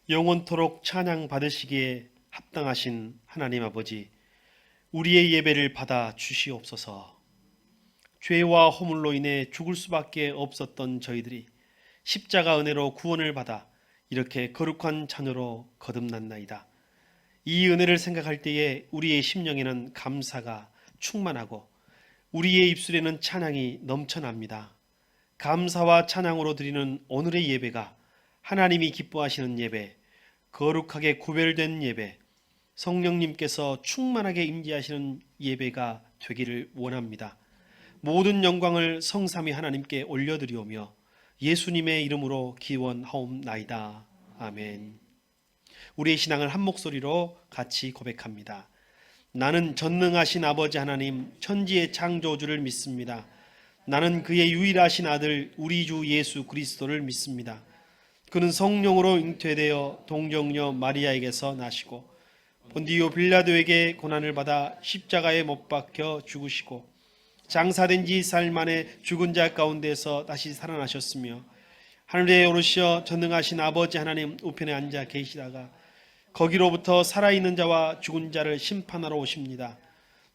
영원토록 찬양 받으시기에 합당하신 하나님 아버지, 우리의 예배를 받아 주시옵소서. 죄와 허물로 인해 죽을 수밖에 없었던 저희들이 십자가 은혜로 구원을 받아 이렇게 거룩한 자녀로 거듭났나이다. 이 은혜를 생각할 때에 우리의 심령에는 감사가 충만하고 우리의 입술에는 찬양이 넘쳐납니다. 감사와 찬양으로 드리는 오늘의 예배가 하나님이 기뻐하시는 예배, 거룩하게 구별된 예배, 성령님께서 충만하게 임재하시는 예배가 되기를 원합니다. 모든 영광을 성삼위 하나님께 올려드리오며 예수님의 이름으로 기원하옵나이다. 아멘. 우리의 신앙을 한 목소리로 같이 고백합니다. 나는 전능하신 아버지 하나님, 천지의 창조주를 믿습니다. 나는 그의 유일하신 아들 우리 주 예수 그리스도를 믿습니다. 그는 성령으로 잉태되어 동정녀 마리아에게서 나시고 본디오 빌라도에게 고난을 받아 십자가에 못 박혀 죽으시고 장사된 지 4일 만에 죽은 자 가운데서 다시 살아나셨으며 하늘에 오르시어 전능하신 아버지 하나님 우편에 앉아 계시다가 거기로부터 살아있는 자와 죽은 자를 심판하러 오십니다.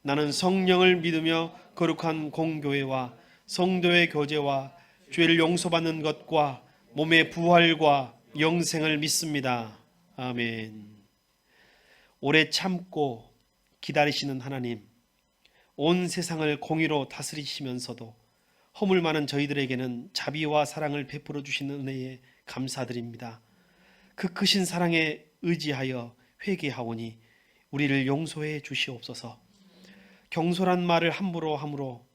나는 성령을 믿으며 거룩한 공교회와 성도의 교제와 죄를 용서받는 것과 몸의 부활과 영생을 믿습니다. 아멘. 오래 참고 기다리시는 하나님, 온 세상을 공의로 다스리시면서도 허물 많은 저희들에게는 자비와 사랑을 베풀어 주시는 은혜에 감사드립니다. 그 크신 사랑에 의지하여 회개하오니 우리를 용서해 주시옵소서. 경솔한 말을 함부로 함으로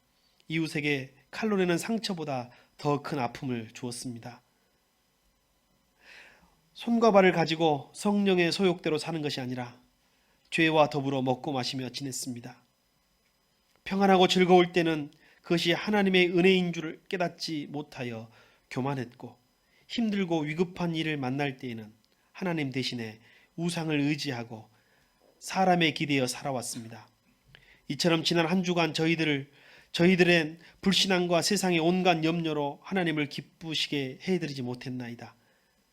이웃에게 칼로 내는 상처보다 더 큰 아픔을 주었습니다. 손과 발을 가지고 성령의 소욕대로 사는 것이 아니라 죄와 더불어 먹고 마시며 지냈습니다. 평안하고 즐거울 때는 그것이 하나님의 은혜인 줄을 깨닫지 못하여 교만했고, 힘들고 위급한 일을 만날 때에는 하나님 대신에 우상을 의지하고 사람에 기대어 살아왔습니다. 이처럼 지난 한 주간 저희들의 불신앙과 세상의 온갖 염려로 하나님을 기쁘시게 해드리지 못했나이다.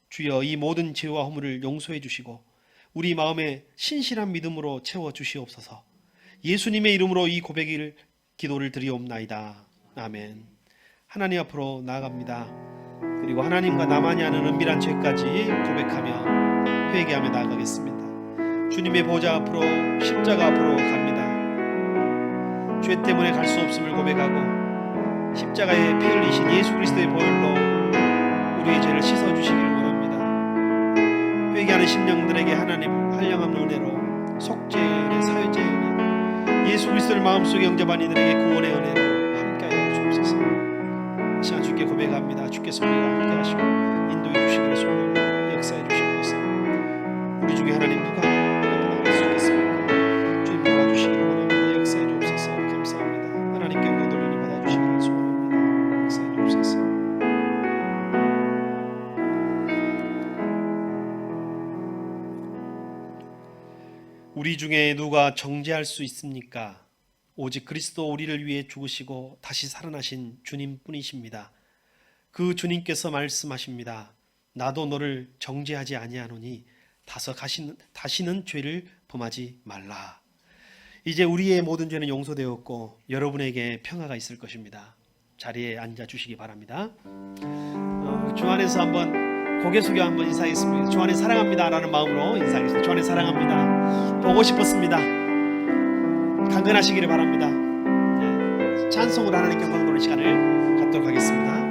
주여, 이 모든 죄와 허물을 용서해 주시고 우리 마음에 신실한 믿음으로 채워 주시옵소서. 예수님의 이름으로 이 고백을 기도를 드리옵나이다. 아멘. 하나님 앞으로 나아갑니다. 그리고 하나님과 나만이 아는 은밀한 죄까지 고백하며 회개하며 나아가겠습니다. 주님의 보좌 앞으로, 십자가 앞으로 갑니다. 죄 때문에 갈 수 없음을 고백하고 십자가에 피 흘리신 예수 그리스도의 보혈로 우리의 죄를 씻어주시기를 원합니다. 회개하는 심령들에게 하나님 한량한 은혜로 속죄의 은혜, 사회죄의 은혜, 예수 그리스도를 마음속에 영접한 이들에게 구원의 은혜로 함께하여 주옵소서. 이 시간 주께 고백합니다. 주께서 우리와 함께하시고 인도해 주시기를 소원합니다. 역사해 주시옵소서. 우리 중에 하나님 누가 나갈 수 있겠습니까? 주님 도와주시기를 원합니다. 역사해 주옵소서. 감사합니다. 하나님께 영광 돌리니 받아주시기를 소원합니다. 역사해 주옵소서. 우리 중에 누가 정죄할 수 있습니까? 오직 그리스도 우리를 위해 죽으시고 다시 살아나신 주님뿐이십니다. 그 주님께서 말씀하십니다. 나도 너를 정죄하지 아니하노니 다시는 죄를 범하지 말라. 이제 우리의 모든 죄는 용서되었고 여러분에게 평화가 있을 것입니다. 자리에 앉아 주시기 바랍니다. 주 안에서 한번 고개 숙여 한번 인사하겠습니다. 주 안에 사랑합니다 라는 마음으로 인사하겠습니다. 주 안에 사랑합니다. 보고 싶었습니다. 강건하시기를 바랍니다. 네, 찬송으로 하나님께 영광 돌리는 시간을 갖도록 하겠습니다.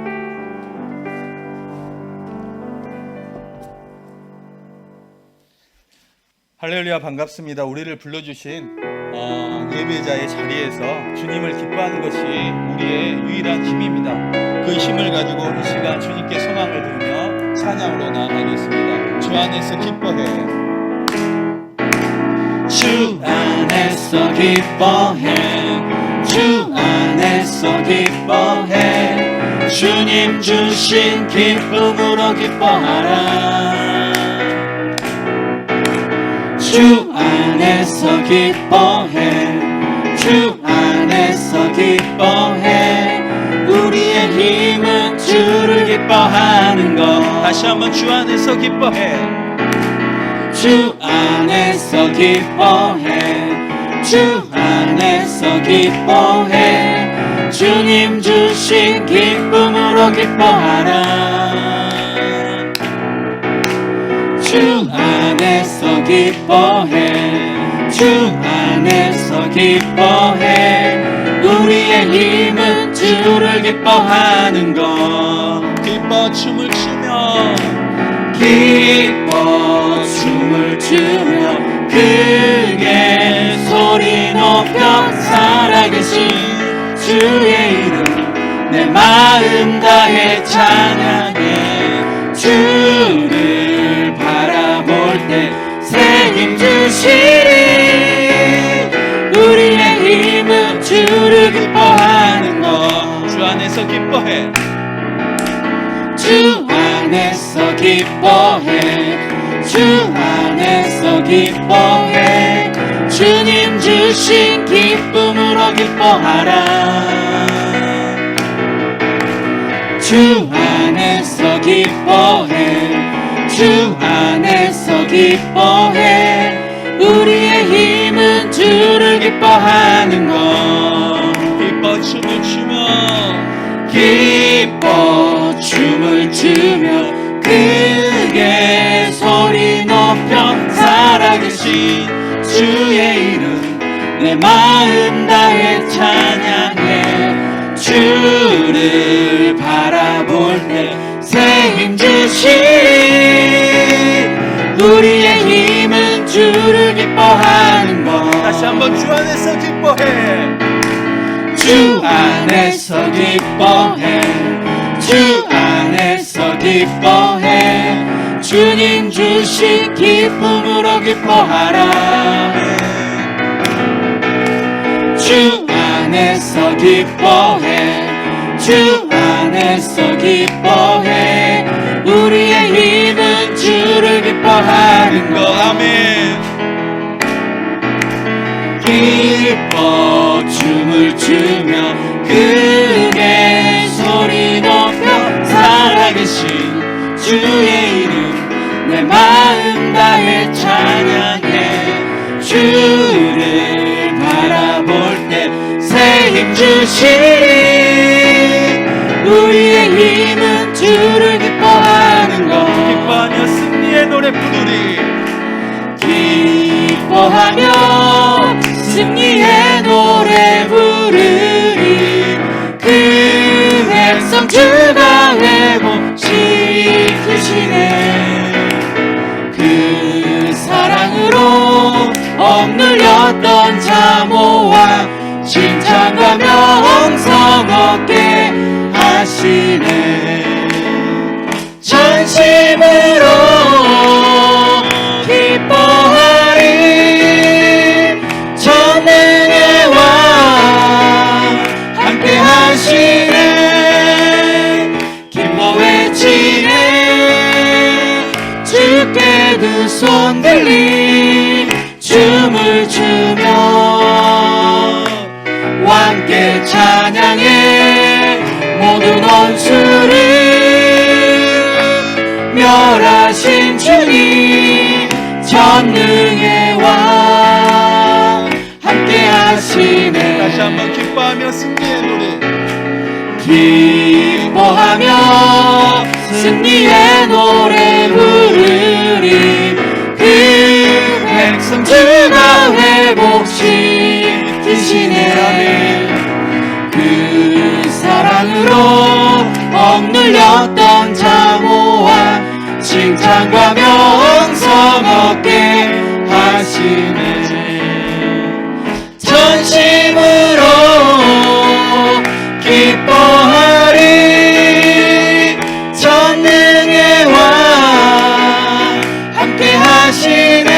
할렐루야, 반갑습니다. 우리를 불러주신 예배자의 자리에서 주님을 기뻐하는 것이 우리의 유일한 힘입니다. 그 힘을 가지고 이 시간 주님께 소망을 부르며 찬양으로 나아가겠습니다. 주 안에서 기뻐해. 주 안에서 기뻐해. 주 안에서 기뻐해. 주님 주신 기쁨으로 기뻐하라. 주 안에서 기뻐해. 주 안에서 기뻐해. 우리의 힘은 주를 기뻐하는 것. 다시 한번 주 안에서 기뻐해. 주 안에서 기뻐해 주 안에서 기뻐해 주님 주신 기쁨으로 기뻐하라 주 안에서 기뻐해 주 안에서 기뻐해 우리의 힘은 주를 기뻐하는 것 기뻐 춤을 추며 기뻐 춤을 추며 크게 소리 높여 살아계신 주의 이름 내 마음 다해 찬양해 주를 바라볼 때 새 힘 주시리 우리의 힘은 주를 기뻐하는 것 주 안에서 기뻐해 주 안에서 기뻐해 주 안에서 기뻐해 주님 주신 기쁨으로 기뻐하라 주 안에서 기뻐해 주 안에서 기뻐해 우리의 힘은 주를 기뻐하는 것 기뻐 춤을 추며 기뻐 춤을 추며 크게 소리 높여 살아계신 주의 이름 내 마음 다해 찬양해 주를 바라볼 때 새 힘 주신 우리의 힘은 주를 기뻐하는 것 다시 한번 주 안에서 기뻐해 주 안에서 기뻐해 주 안에서 기뻐해 주님 주신 기쁨으로 기뻐하라 주 안에서 기뻐해 주 안에서 기뻐해 우리의 힘은 주를 기뻐하는 것 아멘 기뻐 춤을 추며 크게 소리 높여 살아계신 주의 이름 내 마음 다해 찬양해 주를 바라볼 때 새 힘 주시리 우리의 힘은 주를 기뻐하는 것 기뻐하며 승리의 노래 부르리 기뻐하며 승리의 노래 부르리 그 백성 주가 회복시키시네 그 사랑으로 억눌렸던 자모와 칭찬과 명성 얻게 하시네 전심으로 기뻐하리 전능의 왕 함께 하시네 기뻐 외치네 주께 두 손 들리 춤을 추며 함께 찬양해 모든 원수를 멸하신 주님 전능의 왕 함께 하시네 다시 한번 기뻐하며 승리의 노래 기뻐하며 승리의 노래 부르리 그 백성 주가 회복시키시네 그 사랑으로 억눌렸던 자모와 칭찬과 명성 얻게 하시네 전심으로 기뻐하리 전능의 왕 함께 하시네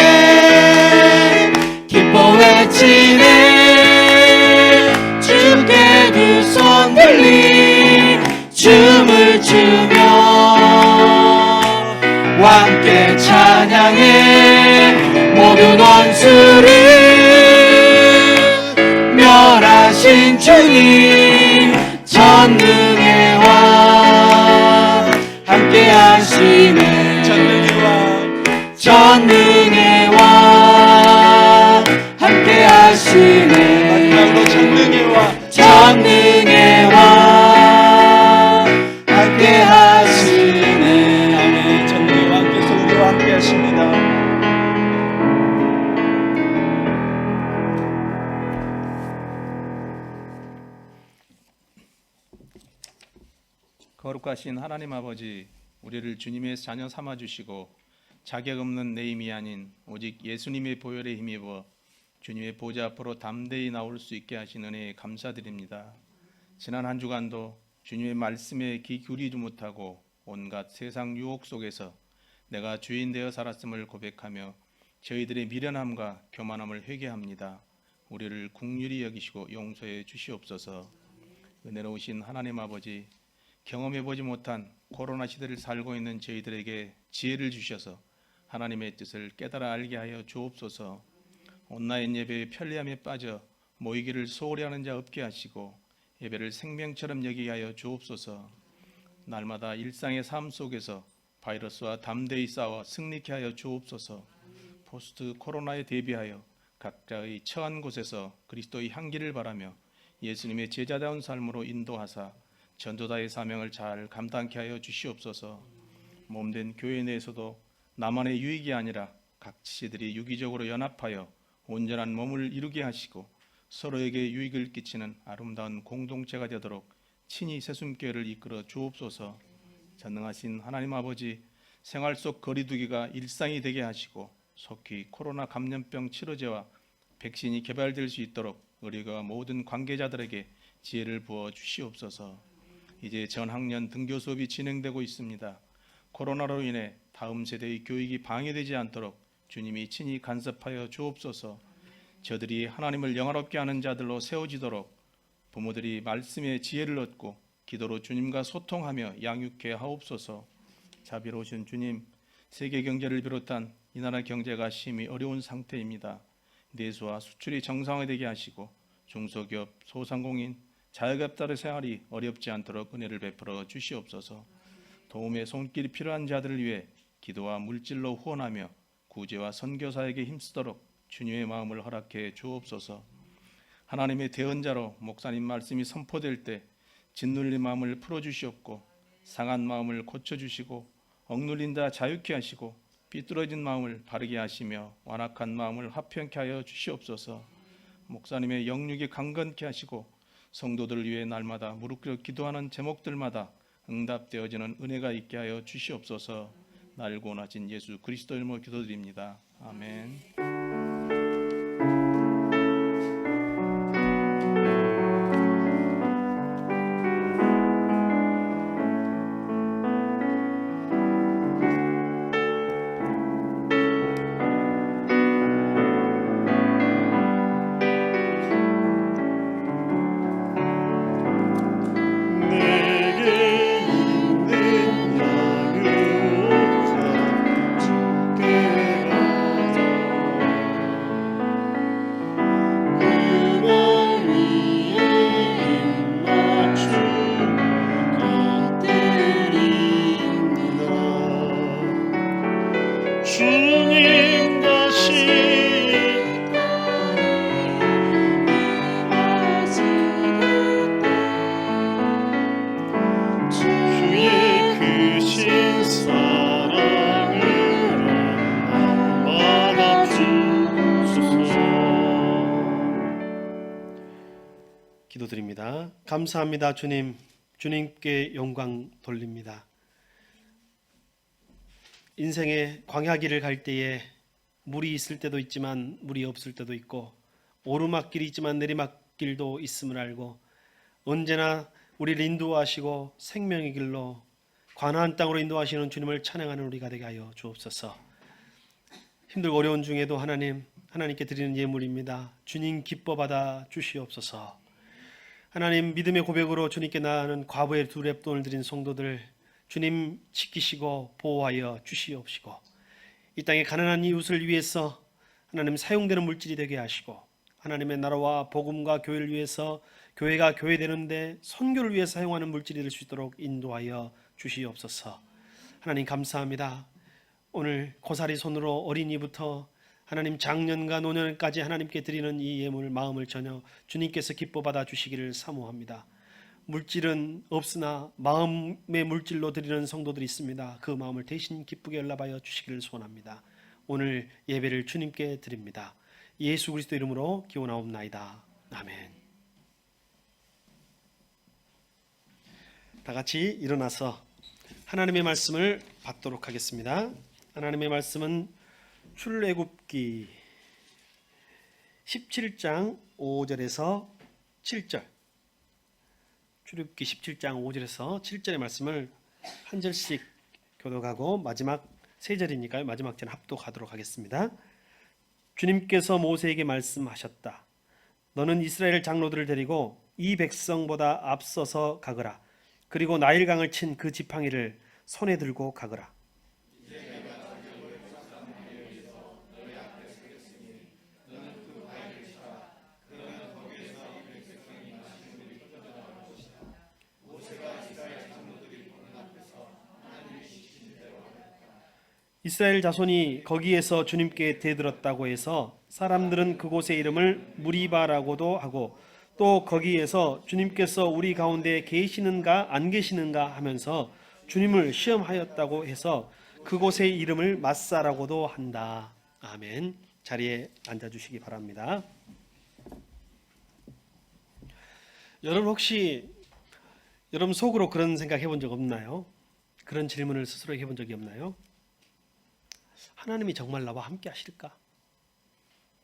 기뻐 외치네 주께 두 손 들리 춤을 추며 함께 찬양해 모든 원수를 멸하신 주님 전능의 왕 함께 하시네 전능의 왕 전능의 거룩하신 하나님 아버지, 우리를 주님의 자녀 삼아 주시고 자격 없는 내 힘이 아닌 오직 예수님의 보혈에 힘입어 주님의 보좌 앞으로 담대히 나올 수 있게 하신 은혜에 감사드립니다. 지난 한 주간도 주님의 말씀에 귀 기울이지 못하고 온갖 세상 유혹 속에서 내가 주인 되어 살았음을 고백하며 저희들의 미련함과 교만함을 회개합니다. 우리를 긍휼히 여기시고 용서해 주시옵소서. 은혜로우신 하나님 아버지, 경험해보지 못한 코로나 시대를 살고 있는 저희들에게 지혜를 주셔서 하나님의 뜻을 깨달아 알게 하여 주옵소서. 온라인 예배의 편리함에 빠져 모이기를 소홀히 하는 자 없게 하시고 예배를 생명처럼 여기게 하여 주옵소서. 날마다 일상의 삶 속에서 바이러스와 담대히 싸워 승리케 하여 주옵소서. 포스트 코로나에 대비하여 각자의 처한 곳에서 그리스도의 향기를 바라며 예수님의 제자다운 삶으로 인도하사 전도자의 사명을 잘 감당케 하여 주시옵소서. 몸된 교회 내에서도 나만의 유익이 아니라 각 지체들이 유기적으로 연합하여 온전한 몸을 이루게 하시고 서로에게 유익을 끼치는 아름다운 공동체가 되도록 친히 새숨교회를 이끌어 주옵소서. 전능하신 하나님 아버지, 생활 속 거리두기가 일상이 되게 하시고 속히 코로나 감염병 치료제와 백신이 개발될 수 있도록 의료가 모든 관계자들에게 지혜를 부어 주시옵소서. 이제 전학년 등교 수업이 진행되고 있습니다. 코로나로 인해 다음 세대의 교육이 방해되지 않도록 주님이 친히 간섭하여 주옵소서. 저들이 하나님을 영화롭게 하는 자들로 세워지도록 부모들이 말씀의 지혜를 얻고 기도로 주님과 소통하며 양육해 하옵소서. 자비로우신 주님, 세계 경제를 비롯한 이 나라 경제가 심히 어려운 상태입니다. 내수와 수출이 정상화되게 하시고 중소기업, 소상공인, 자영업자의 생활이 어렵지 않도록 은혜를 베풀어 주시옵소서. 도움의 손길이 필요한 자들을 위해 기도와 물질로 후원하며 구제와 선교사에게 힘쓰도록 주님의 마음을 허락해 주옵소서. 하나님의 대언자로 목사님 말씀이 선포될 때 짓눌린 마음을 풀어주시옵고 상한 마음을 고쳐주시고 억눌린 자 자유케 하시고 삐뚤어진 마음을 바르게 하시며 완악한 마음을 화평케 하여 주시옵소서. 목사님의 영육이 강건케 하시고 성도들을 위해 날마다 무릎 꿇어 기도하는 제목들마다 응답되어지는 은혜가 있게 하여 주시옵소서. 날고 낮은 예수 그리스도 이름으로 기도드립니다. 아멘. 기도드립니다. 감사합니다. 주님께 영광 돌립니다. 인생의 광야길을 갈 때에 물이 있을 때도 있지만 물이 없을 때도 있고 오르막길이 있지만 내리막길도 있음을 알고 언제나 우리를 인도하시고 생명의 길로 가나안 땅으로 인도하시는 주님을 찬양하는 우리가 되게 하여 주옵소서. 힘들고 어려운 중에도 하나님께 드리는 예물입니다. 주님 기뻐 받아 주시옵소서. 하나님, 믿음의 고백으로 주님께 나아가는 과부의 두 렙돈을 드린 성도들 주님 지키시고 보호하여 주시옵시고 이 땅에 가난한 이웃을 위해서 하나님 사용되는 물질이 되게 하시고 하나님의 나라와 복음과 교회를 위해서 교회가 교회되는데 선교를 위해 사용하는 물질이 될 수 있도록 인도하여 주시옵소서. 하나님 감사합니다. 오늘 고사리 손으로 어린이부터 하나님 장년과 노년까지 하나님께 드리는 이 예물 마음을 전혀 주님께서 기뻐 받아 주시기를 사모합니다. 물질은 없으나 마음의 물질로 드리는 성도들이 있습니다. 그 마음을 대신 기쁘게 연락하여 주시기를 소원합니다. 오늘 예배를 주님께 드립니다. 예수 그리스도 이름으로 기원하옵나이다. 아멘. 다 같이 일어나서 하나님의 말씀을 받도록 하겠습니다. 하나님의 말씀은 출애굽기 17장 5절에서 7절, 출애굽기 17장 5절에서 7절의 말씀을 한 절씩 교독하고 마지막 세 절이니까요. 마지막 절 합독하도록 하겠습니다. 주님께서 모세에게 말씀하셨다. 너는 이스라엘 장로들을 데리고 이 백성보다 앞서서 가거라. 그리고 나일강을 친 그 지팡이를 손에 들고 가거라. 이스라엘 자손이 거기에서 주님께 대들었다고 해서 사람들은 그곳의 이름을 무리바라고도 하고 또 거기에서 주님께서 우리 가운데 계시는가 안 계시는가 하면서 주님을 시험하였다고 해서 그곳의 이름을 마사라고도 한다. 아멘. 자리에 앉아주시기 바랍니다. 여러분 혹시 여러분 속으로 그런 생각 해본 적 없나요? 그런 질문을 스스로 해본 적이 없나요? 하나님이 정말 나와 함께 하실까?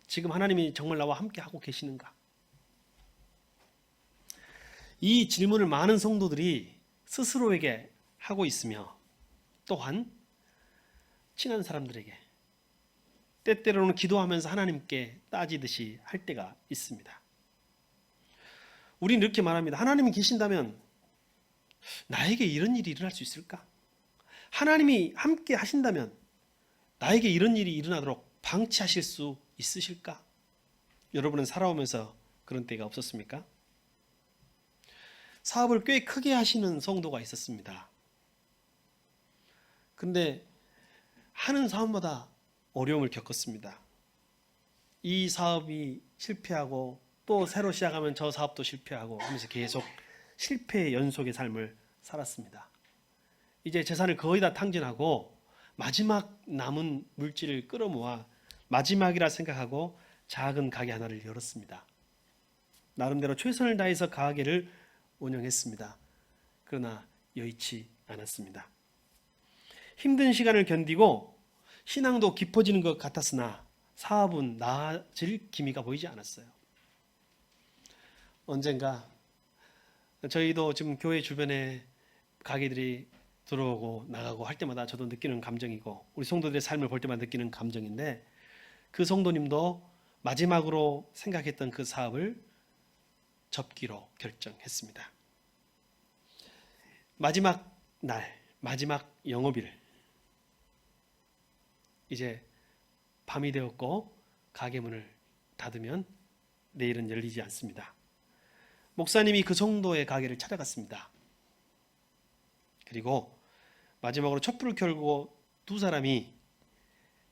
지금 하나님이 정말 나와 함께 하고 계시는가? 이 질문을 많은 성도들이 스스로에게 하고 있으며 또한 친한 사람들에게 때때로는 기도하면서 하나님께 따지듯이 할 때가 있습니다. 우리는 이렇게 말합니다. 하나님이 계신다면 나에게 이런 일이 일어날 수 있을까? 하나님이 함께 하신다면 나에게 이런 일이 일어나도록 방치하실 수 있으실까? 여러분은 살아오면서 그런 때가 없었습니까? 사업을 꽤 크게 하시는 성도가 있었습니다. 그런데 하는 사업마다 어려움을 겪었습니다. 이 사업이 실패하고 또 새로 시작하면 저 사업도 실패하고 하면서 계속 실패의 연속의 삶을 살았습니다. 이제 재산을 거의 다 탕진하고 마지막 남은 물질을 끌어모아 마지막이라 생각하고 작은 가게 하나를 열었습니다. 나름대로 최선을 다해서 가게를 운영했습니다. 그러나 여의치 않았습니다. 힘든 시간을 견디고 신앙도 깊어지는 것 같았으나 사업은 나아질 기미가 보이지 않았어요. 언젠가 저희도 지금 교회 주변에 가게들이 들어오고 나가고 할 때마다 저도 느끼는 감정이고 우리 성도들의 삶을 볼 때마다 느끼는 감정인데 그 성도님도 마지막으로 생각했던 그 사업을 접기로 결정했습니다. 마지막 날, 마지막 영업일, 이제 밤이 되었고 가게 문을 닫으면 내일은 열리지 않습니다. 목사님이 그 성도의 가게를 찾아갔습니다. 그리고 마지막으로 촛불을 켜고 두 사람이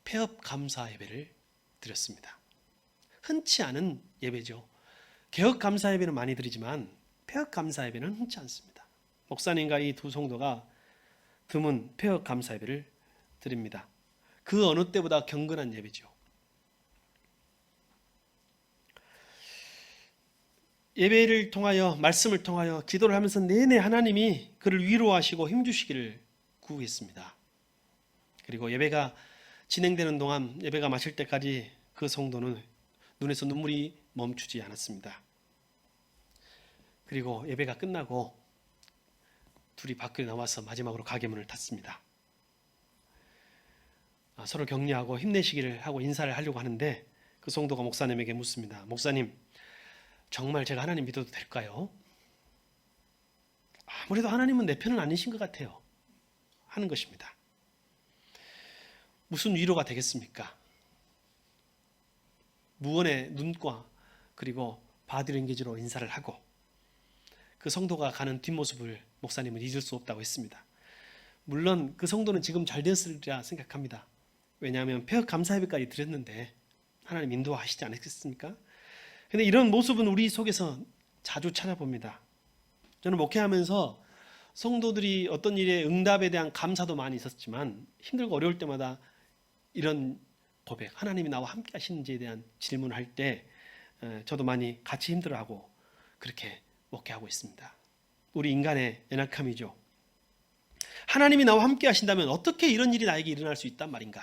폐업 감사 예배를 드렸습니다. 흔치 않은 예배죠. 개업 감사 예배는 많이 드리지만 폐업 감사 예배는 흔치 않습니다. 목사님과 이 두 성도가 드문 폐업 감사 예배를 드립니다. 그 어느 때보다 경건한 예배죠. 예배를 통하여 말씀을 통하여 기도를 하면서 내내 하나님이 그를 위로하시고 힘주시기를 구했습니다. 그리고 예배가 진행되는 동안 예배가 마칠 때까지 그 성도는 눈에서 눈물이 멈추지 않았습니다. 그리고 예배가 끝나고 둘이 밖에 나와서 마지막으로 가게 문을 닫습니다. 서로 격려하고 힘내시기를 하고 인사를 하려고 하는데 그 성도가 목사님에게 묻습니다. 목사님, 정말 제가 하나님 믿어도 될까요? 아무래도 하나님은 내 편은 아니신 것 같아요. 하는 것입니다. 무슨 위로가 되겠습니까? 무언의 눈과 그리고 바디랭귀지로 인사를 하고 그 성도가 가는 뒷모습을 목사님은 잊을 수 없다고 했습니다. 물론 그 성도는 지금 잘 되었으리라 생각합니다. 왜냐하면 폐업 감사 예배까지 드렸는데 하나님 인도하시지 않았겠습니까? 그런데 이런 모습은 우리 속에서 자주 찾아봅니다. 저는 목회하면서 성도들이 어떤 일에 응답에 대한 감사도 많이 있었지만 힘들고 어려울 때마다 이런 고백, 하나님이 나와 함께 하시는지에 대한 질문을 할 때 저도 많이 같이 힘들어하고 그렇게 목회하고 있습니다. 우리 인간의 연약함이죠. 하나님이 나와 함께 하신다면 어떻게 이런 일이 나에게 일어날 수 있단 말인가?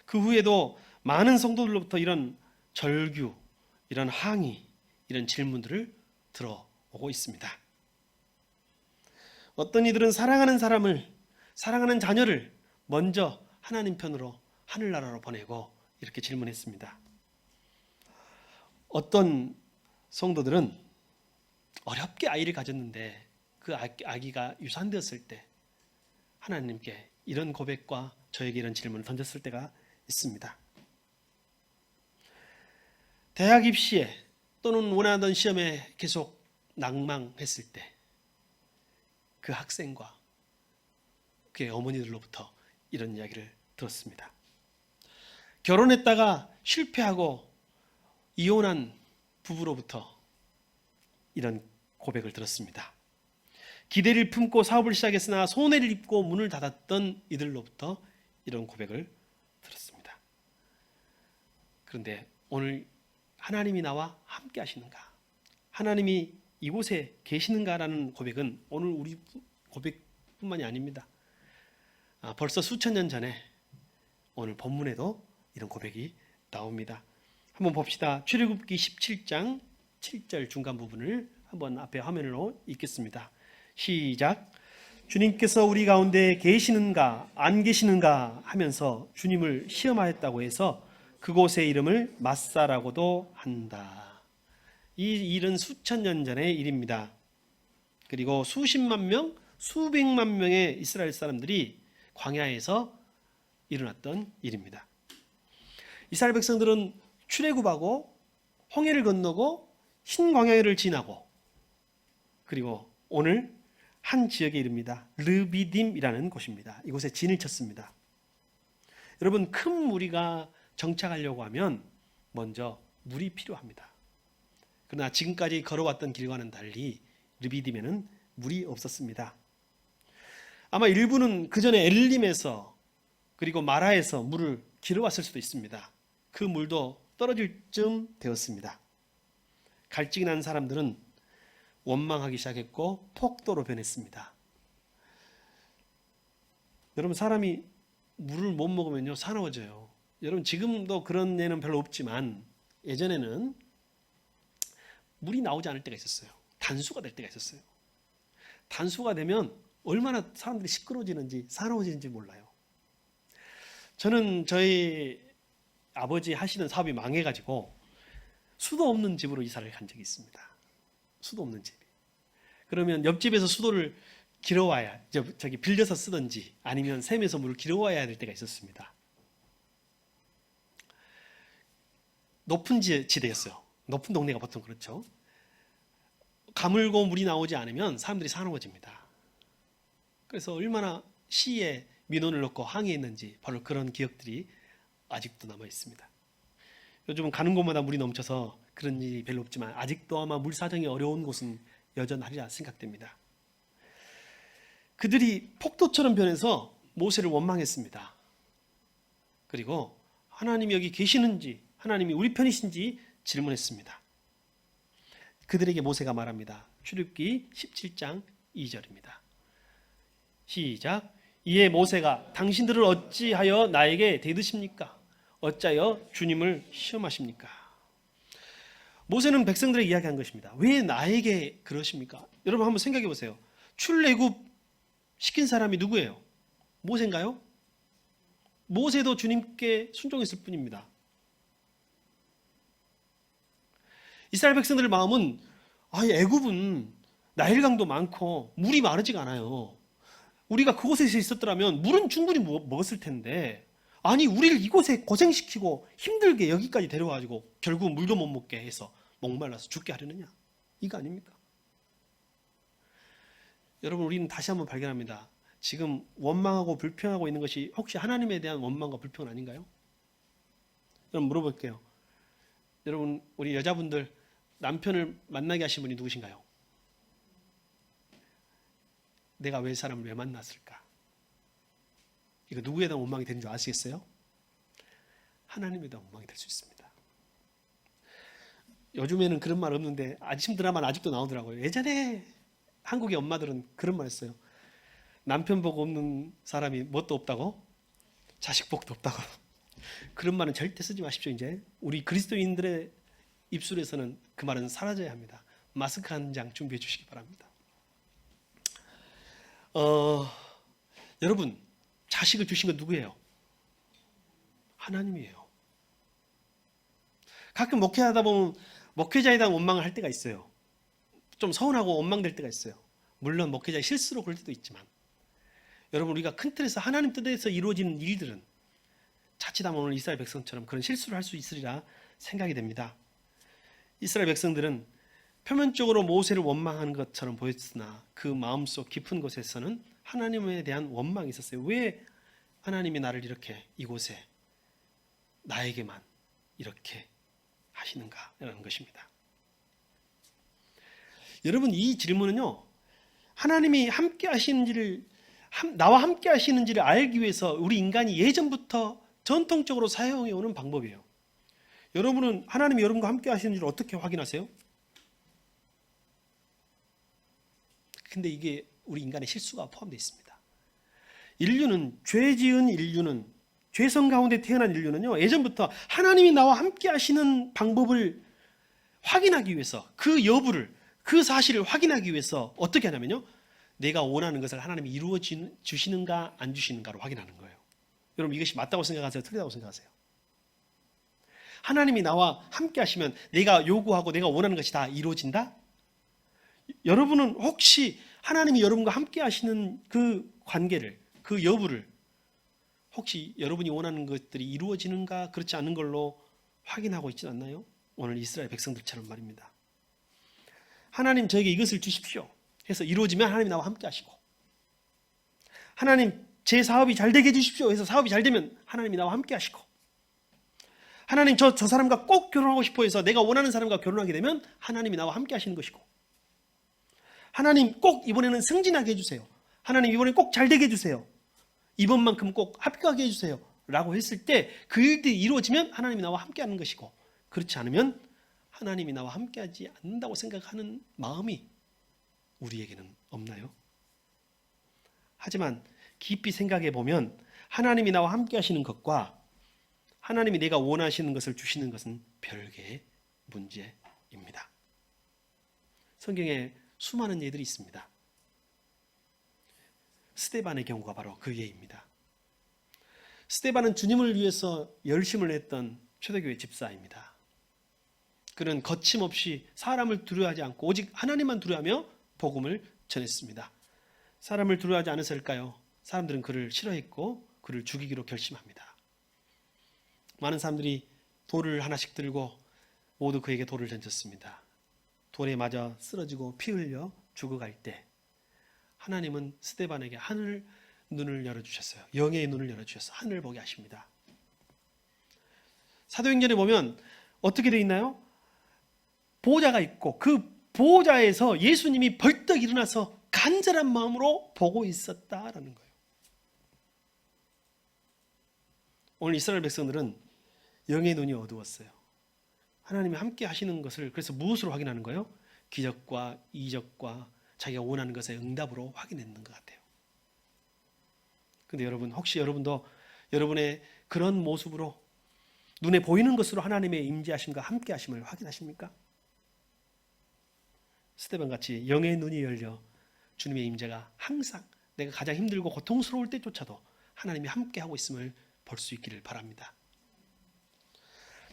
그 후에도 많은 성도들로부터 이런 절규, 이런 항의, 이런 질문들을 들어오고 있습니다. 어떤 이들은 사랑하는 사람을, 사랑하는 자녀를 먼저 하나님 편으로 하늘나라로 보내고 이렇게 질문했습니다. 어떤 성도들은 어렵게 아이를 가졌는데 그 아기가 유산되었을 때 하나님께 이런 고백과 저에게 이런 질문을 던졌을 때가 있습니다. 대학 입시에 또는 원하던 시험에 계속 낙망했을 때 그 학생과 그의 어머니들로부터 이런 이야기를 들었습니다. 결혼했다가 실패하고 이혼한 부부로부터 이런 고백을 들었습니다. 기대를 품고 사업을 시작했으나 손해를 입고 문을 닫았던 이들로부터 이런 고백을 들었습니다. 그런데 오늘 하나님이 나와 함께 하시는가? 하나님이 이곳에 계시는가라는 고백은 오늘 우리 고백뿐만이 아닙니다. 벌써 수천 년 전에 오늘 본문에도 이런 고백이 나옵니다. 한번 봅시다. 출애굽기 17장 7절 중간 부분을 한번 앞에 화면으로 읽겠습니다. 시작. 주님께서 우리 가운데 계시는가 안 계시는가 하면서 주님을 시험하였다고 해서 그곳의 이름을 마사라고도 한다. 이 일은 수천 년 전의 일입니다. 그리고 수십만 명, 수백만 명의 이스라엘 사람들이 광야에서 일어났던 일입니다. 이스라엘 백성들은 출애굽하고 홍해를 건너고 흰 광야를 지나고 그리고 오늘 한 지역에 이릅니다. 르비딤이라는 곳입니다. 이곳에 진을 쳤습니다. 여러분, 큰 무리가 정착하려고 하면 먼저 물이 필요합니다. 그러나 지금까지 걸어왔던 길과는 달리 르비딤에는 물이 없었습니다. 아마 일부는 그 전에 엘림에서 그리고 마라에서 물을 길어왔을 수도 있습니다. 그 물도 떨어질 쯤 되었습니다. 갈증이 난 사람들은 원망하기 시작했고 폭도로 변했습니다. 여러분, 사람이 물을 못 먹으면요 사나워져요. 여러분, 지금도 그런 예는 별로 없지만 예전에는 물이 나오지 않을 때가 있었어요. 단수가 될 때가 있었어요. 단수가 되면 얼마나 사람들이 시끄러워지는지 사나워지는지 몰라요. 저는 저희 아버지 하시는 사업이 망해가지고 수도 없는 집으로 이사를 간 적이 있습니다. 수도 없는 집이. 그러면 옆집에서 수도를 길어와야, 저기 빌려서 쓰든지 아니면 샘에서 물을 길어와야 될 때가 있었습니다. 높은 지대였어요. 높은 동네가 보통 그렇죠. 가물고 물이 나오지 않으면 사람들이 사나워집니다. 그래서 얼마나 시에 민원을 넣고 항의했는지 바로 그런 기억들이 아직도 남아 있습니다. 요즘은 가는 곳마다 물이 넘쳐서 그런 일이 별로 없지만 아직도 아마 물 사정이 어려운 곳은 여전하리라 생각됩니다. 그들이 폭도처럼 변해서 모세를 원망했습니다. 그리고 하나님이 여기 계시는지, 하나님이 우리 편이신지 질문했습니다. 그들에게 모세가 말합니다. 출애굽기 17장 2절입니다. 시작. 이에 모세가 당신들을 어찌하여 나에게 대드십니까? 어찌하여 주님을 시험하십니까? 모세는 백성들에게 이야기한 것입니다. 왜 나에게 그러십니까? 여러분 한번 생각해 보세요. 출애굽 시킨 사람이 누구예요? 모세인가요? 모세도 주님께 순종했을 뿐입니다. 이스라엘 백성들의 마음은 애굽은 나일강도 많고 물이 마르지가 않아요. 우리가 그곳에 있었더라면 물은 충분히 먹었을 텐데 우리를 이곳에 고생시키고 힘들게 여기까지 데려와가지고 결국 물도 못 먹게 해서 목말라서 죽게 하려느냐? 이거 아닙니다. 여러분, 우리는 다시 한번 발견합니다. 지금 원망하고 불평하고 있는 것이 혹시 하나님에 대한 원망과 불평은 아닌가요? 여러분, 물어볼게요. 여러분, 우리 여자분들 남편을 만나게 하신 분이 누구신가요? 내가 왜 사람을 왜 만났을까? 이거 누구에 대한 원망이 되는 줄 아시겠어요? 하나님에 대한 원망이 될 수 있습니다. 요즘에는 그런 말 없는데 아침 드라마는 아직도 나오더라고요. 예전에 한국의 엄마들은 그런 말 했어요. 남편 복 없는 사람이 뭣도 없다고? 자식 복도 없다고. 그런 말은 절대 쓰지 마십시오. 이제 우리 그리스도인들의 입술에서는 그 말은 사라져야 합니다. 마스크 한 장 준비해 주시기 바랍니다. 여러분, 자식을 주신 건 누구예요? 하나님이에요. 가끔 목회하다 보면 목회자에 대한 원망을 할 때가 있어요. 좀 서운하고 원망될 때가 있어요. 물론 목회자의 실수로 그럴 때도 있지만, 여러분, 우리가 큰 틀에서 하나님 뜻에서 이루어지는 일들은 자칫하면 오늘 이스라엘 백성처럼 그런 실수를 할 수 있으리라 생각이 됩니다. 이스라엘 백성들은 표면적으로 모세를 원망하는 것처럼 보였으나 그 마음속 깊은 곳에서는 하나님에 대한 원망이 있었어요. 왜 하나님이 나를 이렇게 이곳에 나에게만 이렇게 하시는가라는 것입니다. 여러분, 이 질문은요, 하나님이 함께 하시는지를, 나와 함께 하시는지를 알기 위해서 우리 인간이 예전부터 전통적으로 사용해 오는 방법이에요. 여러분은 하나님이 여러분과 함께 하시는지를 어떻게 확인하세요? 근데 이게 우리 인간의 실수가 포함되어 있습니다. 죄 지은 인류는, 죄성 가운데 태어난 인류는요, 예전부터 하나님이 나와 함께 하시는 방법을 확인하기 위해서, 그 여부를, 그 사실을 확인하기 위해서 어떻게 하냐면요, 내가 원하는 것을 하나님이 이루어 주시는가 안 주시는가를 확인하는 거예요. 여러분, 이것이 맞다고 생각하세요? 틀리다고 생각하세요? 하나님이 나와 함께 하시면 내가 요구하고 내가 원하는 것이 다 이루어진다? 여러분은 혹시 하나님이 여러분과 함께 하시는 그 관계를, 그 여부를 혹시 여러분이 원하는 것들이 이루어지는가 그렇지 않은 걸로 확인하고 있지 않나요? 오늘 이스라엘 백성들처럼 말입니다. 하나님, 저에게 이것을 주십시오 해서 이루어지면 하나님이 나와 함께 하시고, 하나님, 제 사업이 잘 되게 해주십시오 해서 사업이 잘 되면 하나님이 나와 함께 하시고, 하나님, 저 사람과 꼭 결혼하고 싶어 해서 내가 원하는 사람과 결혼하게 되면 하나님이 나와 함께 하시는 것이고, 하나님, 꼭 이번에는 승진하게 해주세요, 하나님, 이번에 꼭 잘 되게 해주세요, 이번만큼 꼭 합격하게 해주세요 라고 했을 때 그 일들이 이루어지면 하나님이 나와 함께 하는 것이고, 그렇지 않으면 하나님이 나와 함께 하지 않는다고 생각하는 마음이 우리에게는 없나요? 하지만 깊이 생각해 보면 하나님이 나와 함께 하시는 것과 하나님이 내가 원하시는 것을 주시는 것은 별개의 문제입니다. 성경에 수많은 예들이 있습니다. 스데반의 경우가 바로 그 예입니다. 스데반은 주님을 위해서 열심을 했던 초대교회 집사입니다. 그는 거침없이 사람을 두려워하지 않고 오직 하나님만 두려워하며 복음을 전했습니다. 사람을 두려워하지 않았을까요? 사람들은 그를 싫어했고 그를 죽이기로 결심합니다. 많은 사람들이 돌을 하나씩 들고 모두 그에게 돌을 던졌습니다. 돌에 맞아 쓰러지고 피 흘려 죽어갈 때 하나님은 스데반에게 하늘 눈을 열어주셨어요. 영의 눈을 열어주셔서 하늘을 보게 하십니다. 사도행전에 보면 어떻게 되어 있나요? 보호자가 있고 그 보호자에서 예수님이 벌떡 일어나서 간절한 마음으로 보고 있었다라는 거예요. 오늘 이스라엘 백성들은 영의 눈이 어두웠어요. 하나님이 함께 하시는 것을 그래서 무엇으로 확인하는 거예요? 기적과 이적과 자기가 원하는 것의 응답으로 확인했는 것 같아요. 근데 여러분, 혹시 여러분도 여러분의 그런 모습으로 눈에 보이는 것으로 하나님의 임재하심과 함께 하심을 확인하십니까? 스데반같이 영의 눈이 열려 주님의 임재가 항상 내가 가장 힘들고 고통스러울 때조차도 하나님이 함께 하고 있음을 볼 수 있기를 바랍니다.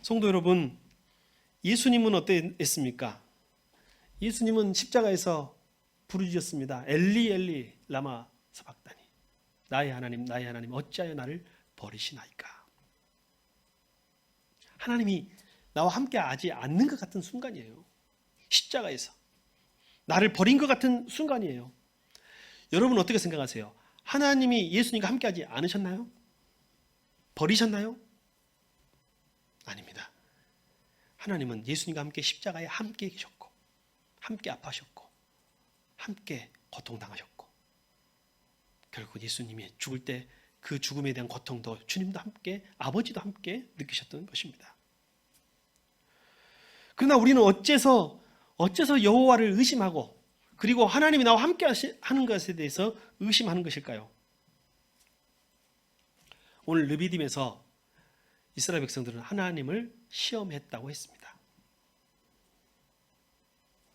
성도 여러분, 예수님은 어땠습니까? 예수님은 십자가에서 부르짖었습니다. 엘리 엘리 라마 사박다니, 나의 하나님 어찌하여 나를 버리시나이까. 하나님이 나와 함께 하지 않는 것 같은 순간이에요. 십자가에서 나를 버린 것 같은 순간이에요. 여러분 어떻게 생각하세요? 하나님이 예수님과 함께 하지 않으셨나요? 버리셨나요? 아닙니다. 하나님은 예수님과 함께 십자가에 함께 계셨고 함께 아파하셨고 함께 고통당하셨고 결국 예수님이 죽을 때 그 죽음에 대한 고통도 주님도 함께, 아버지도 함께 느끼셨던 것입니다. 그러나 우리는 어째서 여호와를 의심하고 그리고 하나님이 나와 함께 하는 것에 대해서 의심하는 것일까요? 오늘 르비딤에서 이스라엘 백성들은 하나님을 시험했다고 했습니다.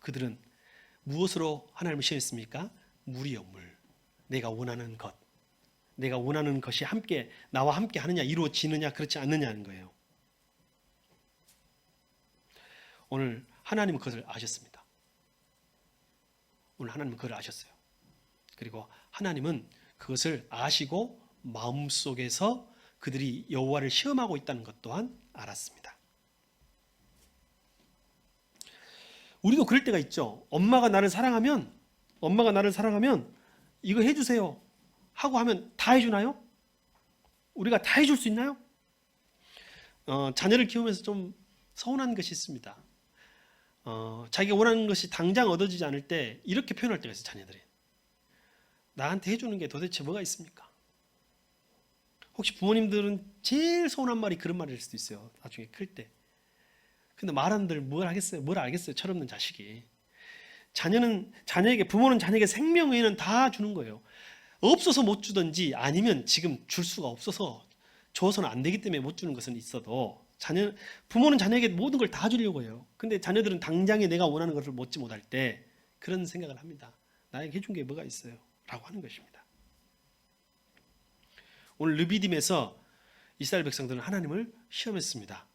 그들은 무엇으로 하나님을 시험했습니까? 물이요, 물. 내가 원하는 것. 내가 원하는 것이 나와 함께 하느냐, 이루어지느냐, 그렇지 않느냐는 거예요. 오늘 하나님은 그것을 아셨습니다. 오늘 하나님은 그걸 아셨어요. 그리고 하나님은 그것을 아시고 마음속에서 그들이 여호와를 시험하고 있다는 것 또한 알았습니다. 우리도 그럴 때가 있죠. 엄마가 나를 사랑하면 이거 해주세요 하고 하면 다 해주나요? 우리가 다 해줄 수 있나요? 자녀를 키우면서 좀 서운한 것이 있습니다. 자기가 원하는 것이 당장 얻어지지 않을 때 이렇게 표현할 때가 있어요. 자녀들이 나한테 해주는 게 도대체 뭐가 있습니까? 혹시 부모님들은 제일 서운한 말이 그런 말일 수도 있어요. 나중에 클 때. 근데 말한들 뭘 알겠어요. 철없는 자식이. 부모는 자녀에게 생명 외에는 다 주는 거예요. 없어서 못 주든지 아니면 지금 줄 수가 없어서 줘서는 안 되기 때문에 못 주는 것은 있어도 부모는 자녀에게 모든 걸 다 주려고 해요. 근데 자녀들은 당장에 내가 원하는 것을 먹지 못할 때 그런 생각을 합니다. 나에게 해준 게 뭐가 있어요? 라고 하는 것입니다. 오늘 르비딤에서 이스라엘 백성들은 하나님을 시험했습니다.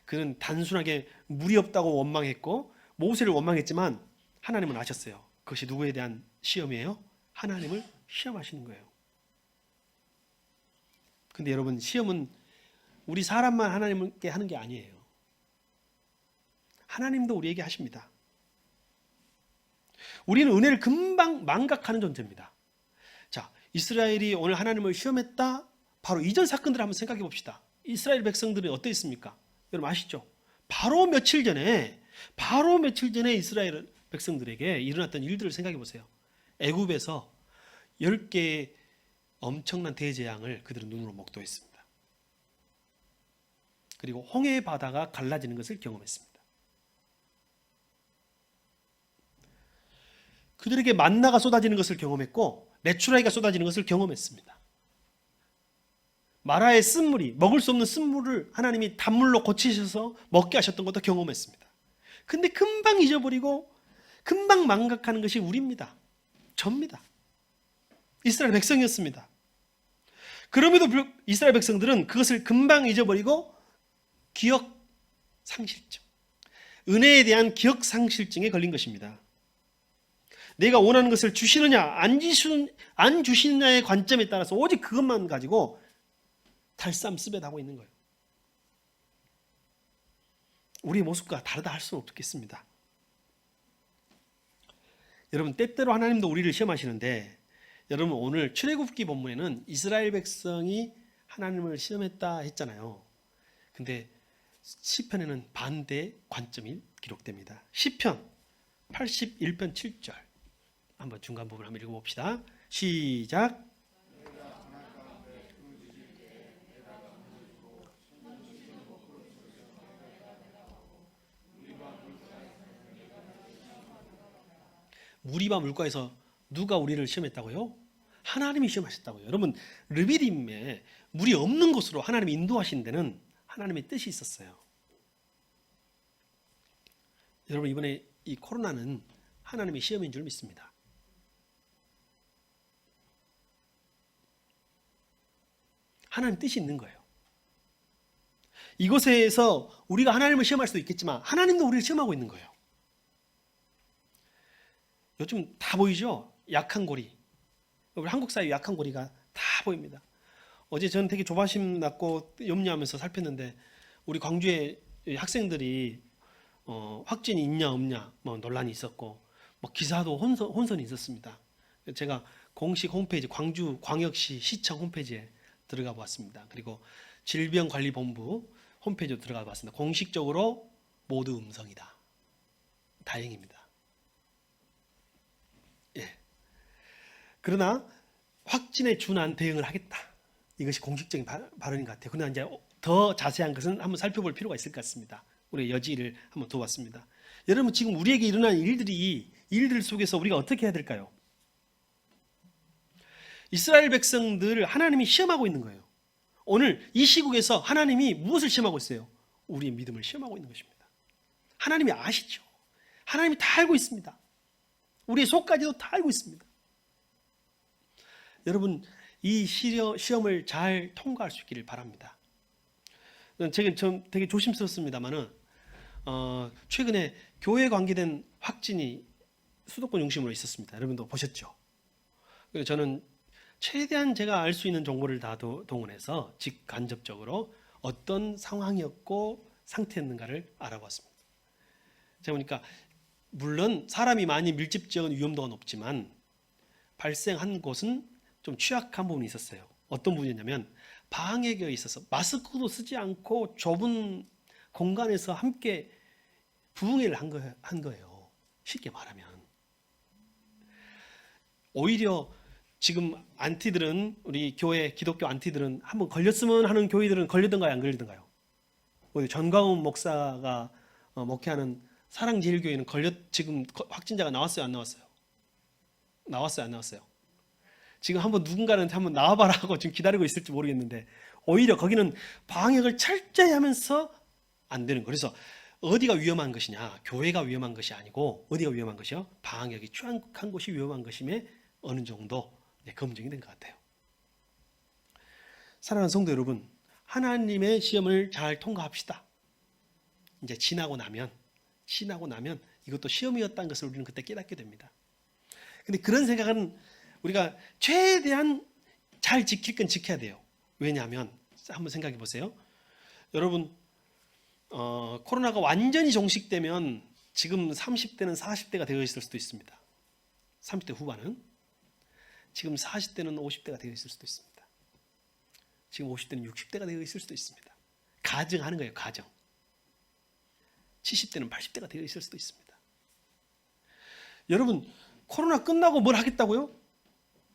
그는 단순하게 물이 없다고 원망했고 모세를 원망했지만 하나님은 아셨어요. 그것이 누구에 대한 시험이에요? 하나님을 시험하시는 거예요. 근데 여러분, 시험은 우리 사람만 하나님께 하는 게 아니에요. 하나님도 우리에게 하십니다. 우리는 은혜를 금방 망각하는 존재입니다. 자, 이스라엘이 오늘 하나님을 시험했다. 바로 이전 사건들을 한번 생각해 봅시다. 이스라엘 백성들은 어떠했습니까? 여러분 아시죠? 바로 며칠 전에 이스라엘 백성들에게 일어났던 일들을 생각해 보세요. 애굽에서 10개의 엄청난 대재앙을 그들은 눈으로 목도했습니다. 그리고 홍해 바다가 갈라지는 것을 경험했습니다. 그들에게 만나가 쏟아지는 것을 경험했고 메추라기가 쏟아지는 것을 경험했습니다. 마라의 쓴물이, 먹을 수 없는 쓴물을 하나님이 단물로 고치셔서 먹게 하셨던 것도 경험했습니다. 근데 금방 잊어버리고 금방 망각하는 것이 우리입니다. 접니다. 이스라엘 백성이었습니다. 그럼에도 불구하고 이스라엘 백성들은 그것을 금방 잊어버리고 기억 상실증, 은혜에 대한 기억 상실증에 걸린 것입니다. 내가 원하는 것을 주시느냐 안 주시느냐의 관점에 따라서 오직 그것만 가지고 달쌈스베하고 있는 거예요. 우리의 모습과 다르다 할 수는 없겠습니다. 여러분, 때때로 하나님도 우리를 시험하시는데, 여러분 오늘 출애굽기 본문에는 이스라엘 백성이 하나님을 시험했다 했잖아요. 근데 시편에는 반대 관점이 기록됩니다. 시편 81편 7절 한번 중간 부분 한번 읽어봅시다. 시작. 무리바 물가에서 누가 우리를 시험했다고요? 하나님이 시험하셨다고요. 여러분, 르비딤에 물이 없는 곳으로 하나님이 인도하신 데는 하나님의 뜻이 있었어요. 여러분, 이번에 이 코로나는 하나님의 시험인 줄 믿습니다. 하나님 뜻이 있는 거예요. 이곳에서 우리가 하나님을 시험할 수도 있겠지만 하나님도 우리를 시험하고 있는 거예요. 요즘 다 보이죠? 약한 고리. 우리 한국 사회 약한 고리가 다 보입니다. 어제 저는 되게 조바심 났고 염려하면서 살폈는데 우리 광주에 학생들이 확진이 있냐 없냐 뭐 논란이 있었고 뭐 기사도 혼선이 있었습니다. 제가 공식 홈페이지 광주 광역시 시청 홈페이지에 들어가 봤습니다. 그리고 질병관리본부 홈페이지로 들어가 봤습니다. 공식적으로 모두 음성이다. 다행입니다. 예. 그러나 확진에 준한 대응을 하겠다. 이것이 공식적인 발언인 것 같아요. 그러나 이제 더 자세한 것은 한번 살펴볼 필요가 있을 것 같습니다. 우리의 여지를 한번 둬봤습니다. 여러분, 지금 우리에게 일어난 일들 속에서 우리가 어떻게 해야 될까요? 이스라엘 백성들을 하나님이 시험하고 있는 거예요. 오늘 이 시국에서 하나님이 무엇을 시험하고 있어요? 우리의 믿음을 시험하고 있는 것입니다. 하나님이 아시죠? 하나님이 다 알고 있습니다. 우리의 속까지도 다 알고 있습니다. 여러분, 이 시험을 잘 통과할 수 있기를 바랍니다. 제가 좀 되게 조심스럽습니다만은 최근에 교회에 관계된 확진이 수도권 중심으로 있었습니다. 여러분도 보셨죠? 그래서 저는 최대한 제가 알 수 있는 정보를 다 동원해서 직간접적으로 어떤 상황이었고 상태였는가를 알아봤습니다. 제가 보니까 물론 사람이 많이 밀집 지역은 위험도가 높지만 발생한 곳은 좀 취약한 부분이 있었어요. 어떤 부분이냐면 방에 있어서 마스크도 쓰지 않고 좁은 공간에서 함께 부흥회를 한 거예요. 쉽게 말하면. 오히려 지금 안티들은, 우리 교회 기독교 안티들은 한번 걸렸으면 하는 교회들은 걸리던가요, 안 걸리던가요? 우리 전광훈 목사가 목회하는 사랑제일교회는 지금 확진자가 나왔어요, 안 나왔어요? 나왔어요, 안 나왔어요? 지금 누군가는 한번 나와봐라 하고 지금 기다리고 있을지 모르겠는데, 오히려 거기는 방역을 철저히 하면서 안 되는 거예요. 그래서 어디가 위험한 것이냐? 교회가 위험한 것이 아니고 어디가 위험한 것이요? 방역이 취약한 곳이 위험한 것임에 어느 정도 검증이 된 것 같아요. 사랑하는 성도 여러분, 하나님의 시험을 잘 통과합시다. 이제 지나고 나면 이것도 시험이었다는 것을 우리는 그때 깨닫게 됩니다. 근데 그런 생각은 우리가 최대한 잘 지킬 건 지켜야 돼요. 왜냐하면 한번 생각해 보세요. 여러분, 코로나가 완전히 종식되면 지금 30대는 40대가 되어 있을 수도 있습니다. 30대 후반은. 지금 40대는 50대가 되어 있을 수도 있습니다. 지금 50대는 60대가 되어 있을 수도 있습니다. 가정하는 거예요, 가정. 70대는 80대가 되어 있을 수도 있습니다. 여러분, 코로나 끝나고 뭘 하겠다고요?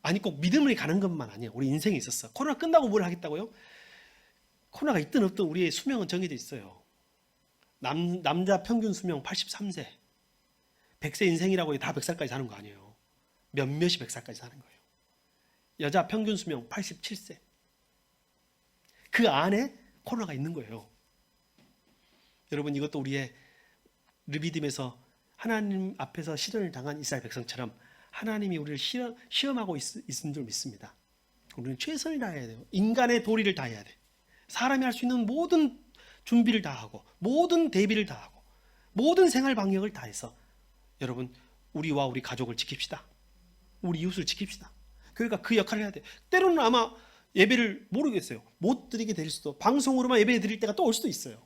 아니, 꼭 믿음을 가는 것만 아니에요. 우리 인생에 있었어. 코로나 끝나고 뭘 하겠다고요? 코로나가 있든 없든 우리의 수명은 정해져 있어요. 남자 평균 수명 83세. 100세 인생이라고 다 100살까지 사는 거 아니에요. 몇몇이 100살까지 사는 거예요. 여자 평균 수명 87세. 그 안에 코로나가 있는 거예요. 여러분, 이것도 우리의 르비딤에서 하나님 앞에서 시련을 당한 이스라엘 백성처럼 하나님이 우리를 시험하고 있는 줄 믿습니다. 우리는 최선을 다해야 돼요. 인간의 도리를 다해야 돼. 사람이 할 수 있는 모든 준비를 다 하고, 모든 대비를 다 하고, 모든 생활 방역을 다 해서 여러분, 우리와 우리 가족을 지킵시다. 우리 이웃을 지킵시다. 그러니까 그 역할을 해야 돼. 때로는 아마 예배를 모르겠어요. 못 드리게 될 수도, 방송으로만 예배 드릴 때가 또 올 수도 있어요.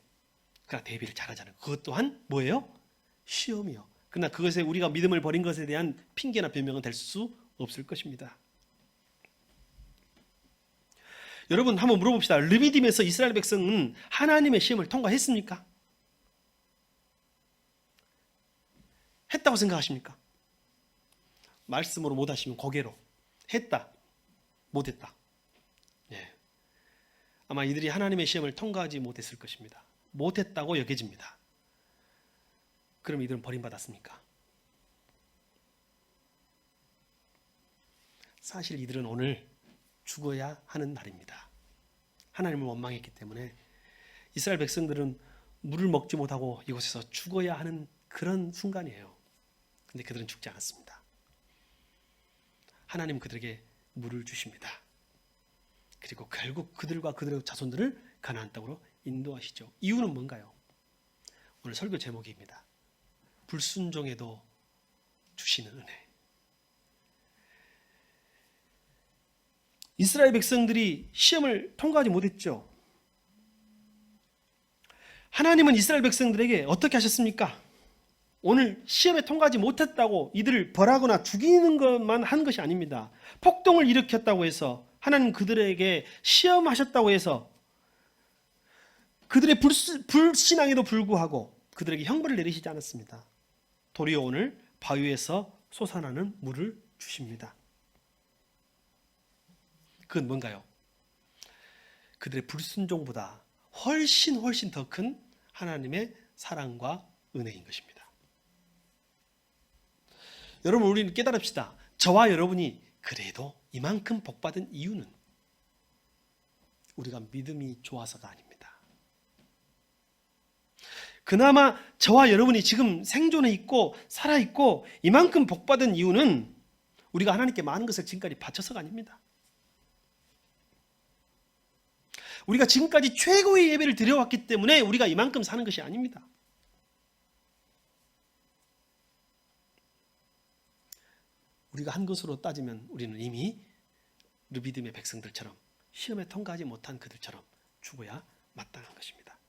그러나 대비를 잘하자는 그것 또한 뭐예요? 시험이요. 그러나 그것에 우리가 믿음을 버린 것에 대한 핑계나 변명은 될 수 없을 것입니다. 여러분, 한번 물어봅시다. 르비딤에서 이스라엘 백성은 하나님의 시험을 통과했습니까? 했다고 생각하십니까? 말씀으로 못하시면 고개로 했다, 못했다. 예. 아마 이들이 하나님의 시험을 통과하지 못했을 것입니다. 못했다고 여겨집니다. 그럼 이들은 버림받았습니까? 사실 이들은 오늘 죽어야 하는 날입니다. 하나님을 원망했기 때문에 이스라엘 백성들은 물을 먹지 못하고 이곳에서 죽어야 하는 그런 순간이에요. 근데 그들은 죽지 않았습니다. 하나님 그들에게 물을 주십니다. 그리고 결국 그들과 그들의 자손들을 가나안 땅으로 인도하시죠. 이유는 뭔가요? 오늘 설교 제목입니다. 불순종에도 주시는 은혜. 이스라엘 백성들이 시험을 통과하지 못했죠. 하나님은 이스라엘 백성들에게 어떻게 하셨습니까? 오늘 시험에 통과하지 못했다고 이들을 벌하거나 죽이는 것만 한 것이 아닙니다. 폭동을 일으켰다고 해서, 하나님 그들에게 시험하셨다고 해서 그들의 불신앙에도 불구하고 그들에게 형벌을 내리시지 않았습니다. 도리어 오늘 바위에서 솟아나는 물을 주십니다. 그건 뭔가요? 그들의 불순종보다 훨씬 더 큰 하나님의 사랑과 은혜인 것입니다. 여러분, 우리는 깨달읍시다. 저와 여러분이 그래도 이만큼 복받은 이유는 우리가 믿음이 좋아서가 아닙니다. 그나마 저와 여러분이 지금 생존해 있고 살아있고 이만큼 복받은 이유는 우리가 하나님께 많은 것을 지금까지 바쳐서가 아닙니다. 우리가 지금까지 최고의 예배를 드려왔기 때문에 우리가 이만큼 사는 것이 아닙니다. 우리가 한 것으로 따지면 우리는 이미 르비딤의 백성들처럼 시험에 통과하지 못한 그들처럼 죽어야 마땅한 것입니다.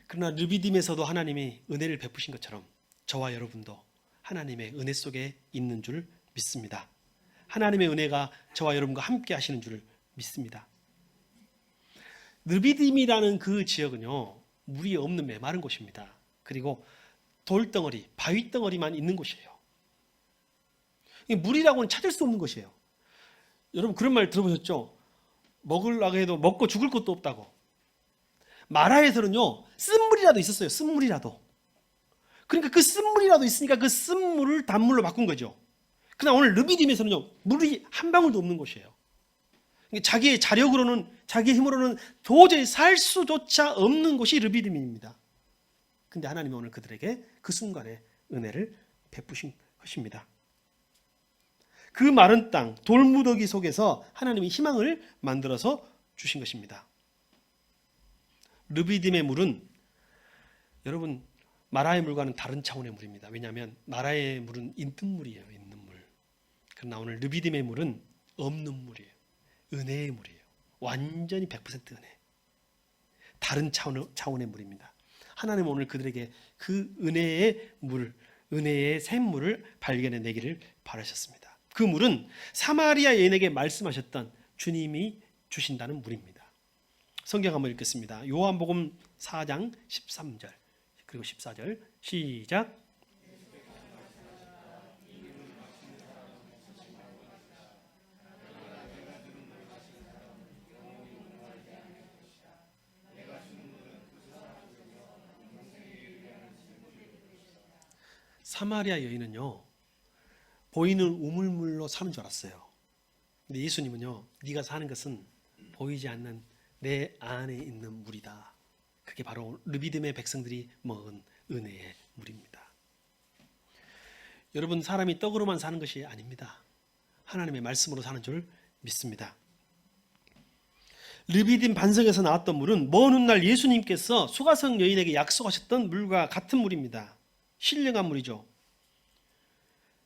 그러나 르비딤에서도 하나님이 은혜를 베푸신 것처럼 저와 여러분도 하나님의 은혜 속에 있는 줄 믿습니다. 하나님의 은혜가 저와 여러분과 함께 하시는 줄 믿습니다. 르비딤이라는 그 지역은요, 물이 없는 메마른 곳입니다. 그리고 돌덩어리, 바위덩어리만 있는 곳이에요. 물이라고는 찾을 수 없는 것이에요. 여러분 그런 말 들어보셨죠? 먹으려고 해도 먹고 죽을 것도 없다고. 마라에서는요, 쓴물이라도 있었어요. 쓴물이라도. 그러니까 그 쓴물이라도 있으니까 그 쓴물을 단물로 바꾼 거죠. 그러나 오늘 르비딤에서는요, 물이 한 방울도 없는 곳이에요. 자기의 자력으로는, 자기의 힘으로는 도저히 살 수조차 없는 곳이 르비딤입니다. 근데 하나님이 오늘 그들에게 그 순간에 은혜를 베푸신 것입니다. 그 마른 땅, 돌무더기 속에서 하나님이 희망을 만들어서 주신 것입니다. 르비딤의 물은 여러분 마라의 물과는 다른 차원의 물입니다. 왜냐하면 마라의 물은 있는 물이에요. 있는 물. 그러나 오늘 르비딤의 물은 없는 물이에요. 은혜의 물이에요. 완전히 100% 은혜. 다른 차원의 물입니다. 하나님은 오늘 그들에게 그 은혜의 물, 은혜의 샘물을 발견해내기를 바라셨습니다. 그 물은 사마리아 여인에게 말씀하셨던 주님이 주신다는 물입니다. 성경 한번 읽겠습니다. 요한복음 4장 13절 그리고 14절 시작. 사마리아 여인은요, 보이는 우물물로 사는 줄 알았어요. 근데 예수님은요, 네가 사는 것은 보이지 않는 내 안에 있는 물이다. 그게 바로 르비딤의 백성들이 먹은 은혜의 물입니다. 여러분, 사람이 떡으로만 사는 것이 아닙니다. 하나님의 말씀으로 사는 줄 믿습니다. 르비딤 반석에서 나왔던 물은 먼 훗날 예수님께서 수가성 여인에게 약속하셨던 물과 같은 물입니다. 신령한 물이죠.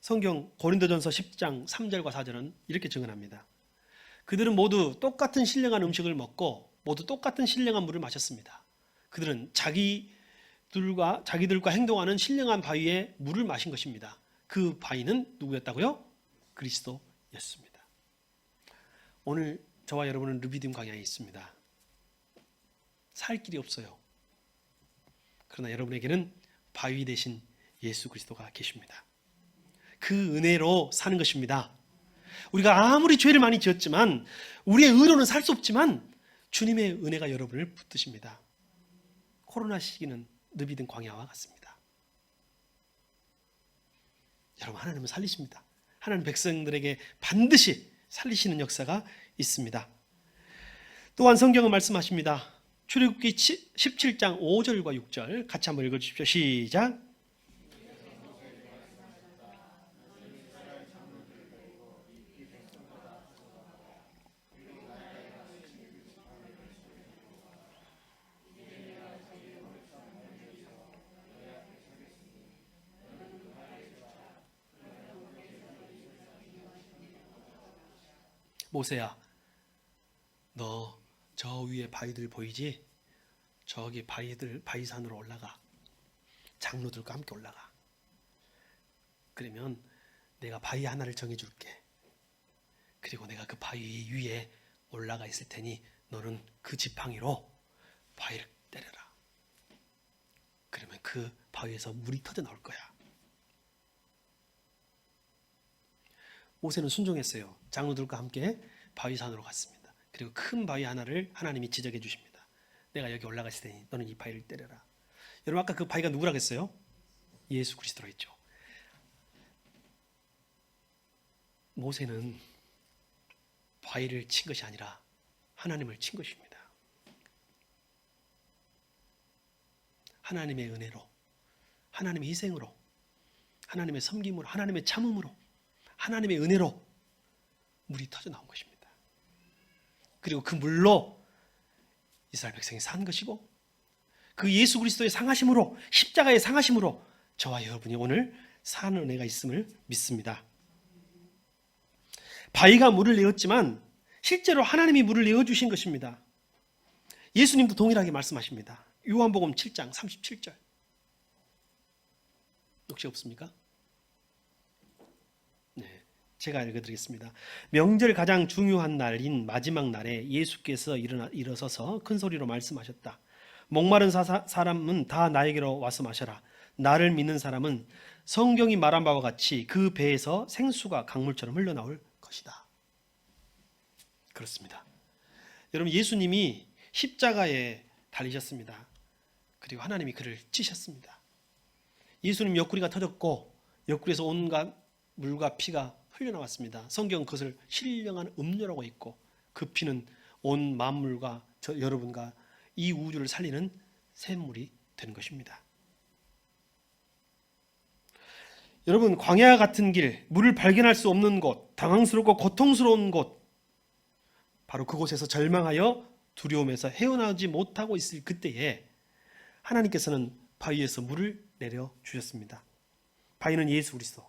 성경 고린도전서 10장 3절과 4절은 이렇게 증언합니다. 그들은 모두 똑같은 신령한 음식을 먹고 모두 똑같은 신령한 물을 마셨습니다. 그들은 자기들과 행동하는 신령한 바위에 물을 마신 것입니다. 그 바위는 누구였다고요? 그리스도였습니다. 오늘 저와 여러분은 르비딤 광야에 있습니다. 살 길이 없어요. 그러나 여러분에게는 바위 대신 예수 그리스도가 계십니다. 그 은혜로 사는 것입니다. 우리가 아무리 죄를 많이 지었지만 우리의 의로는 살 수 없지만 주님의 은혜가 여러분을 붙드십니다. 코로나 시기는 르비딤 광야와 같습니다. 여러분, 하나님은 살리십니다. 하나님 백성들에게 반드시 살리시는 역사가 있습니다. 또한 성경은 말씀하십니다. 출애굽기 17장 5절과 6절 같이 한번 읽어주십시오. 시작. 모세야, 너 저 위에 바위들 보이지? 저기 바위산으로 올라가. 장로들과 함께 올라가. 그러면 내가 바위 하나를 정해줄게. 그리고 내가 그 바위 위에 올라가 있을 테니 너는 그 지팡이로 바위를 때려라. 그러면 그 바위에서 물이 터져 나올 거야. 모세는 순종했어요. 장로들과 함께 바위산으로 갔습니다. 그리고 큰 바위 하나를 하나님이 지적해 주십니다. 내가 여기 올라갔을 테니 너는 이 바위를 때려라. 여러분 아까 그 바위가 누구라고 했어요? 예수 그리스도라고 했죠. 모세는 바위를 친 것이 아니라 하나님을 친 것입니다. 하나님의 은혜로, 하나님의 희생으로, 하나님의 섬김으로, 하나님의 참음으로, 하나님의 은혜로 물이 터져 나온 것입니다. 그리고 그 물로 이스라엘 백성이 산 것이고, 그 예수 그리스도의 상하심으로, 십자가의 상하심으로 저와 여러분이 오늘 사는 은혜가 있음을 믿습니다. 바위가 물을 내었지만 실제로 하나님이 물을 내어주신 것입니다. 예수님도 동일하게 말씀하십니다. 요한복음 7장 37절. 혹시 없습니까? 네, 제가 읽어드리겠습니다. 명절 가장 중요한 날인 마지막 날에 예수께서 일어서서 큰 소리로 말씀하셨다. 목마른 사람은 다 나에게로 와서 마셔라. 나를 믿는 사람은 성경이 말한 바와 같이 그 배에서 생수가 강물처럼 흘러나올 것이다. 그렇습니다. 여러분, 예수님이 십자가에 달리셨습니다. 그리고 하나님이 그를 찌셨습니다. 예수님 옆구리가 터졌고 옆구리에서 온갖 물과 피가 흘러나왔습니다. 성경은 그것을 신령한 음료라고 했고, 그 피는 온 만물과 여러분과 이 우주를 살리는 샘물이 된 것입니다. 여러분, 광야 같은 길, 물을 발견할 수 없는 곳, 당황스럽고 고통스러운 곳, 바로 그곳에서 절망하여 두려움에서 헤어나오지 못하고 있을 그때에 하나님께서는 바위에서 물을 내려 주셨습니다. 바위는 예수 그리스도,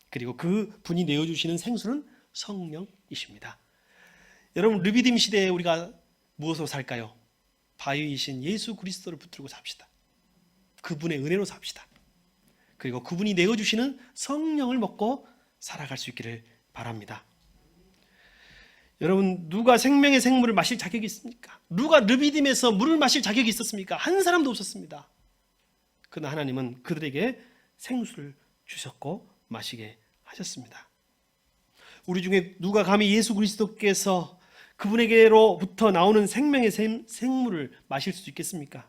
그리고 그 분이 내어주시는 생수는 성령이십니다. 여러분, 르비딤 시대에 우리가 무엇으로 살까요? 바위이신 예수 그리스도를 붙들고 삽시다. 그분의 은혜로 삽시다. 그리고 그분이 내어주시는 성령을 먹고 살아갈 수 있기를 바랍니다. 여러분, 누가 생명의 생물을 마실 자격이 있습니까? 누가 르비딤에서 물을 마실 자격이 있었습니까? 한 사람도 없었습니다. 그러나 하나님은 그들에게 생수를 주셨고 마시게 하셨습니다. 우리 중에 누가 감히 예수 그리스도께서 그분에게로부터 나오는 생명의 생물을 마실 수 있겠습니까?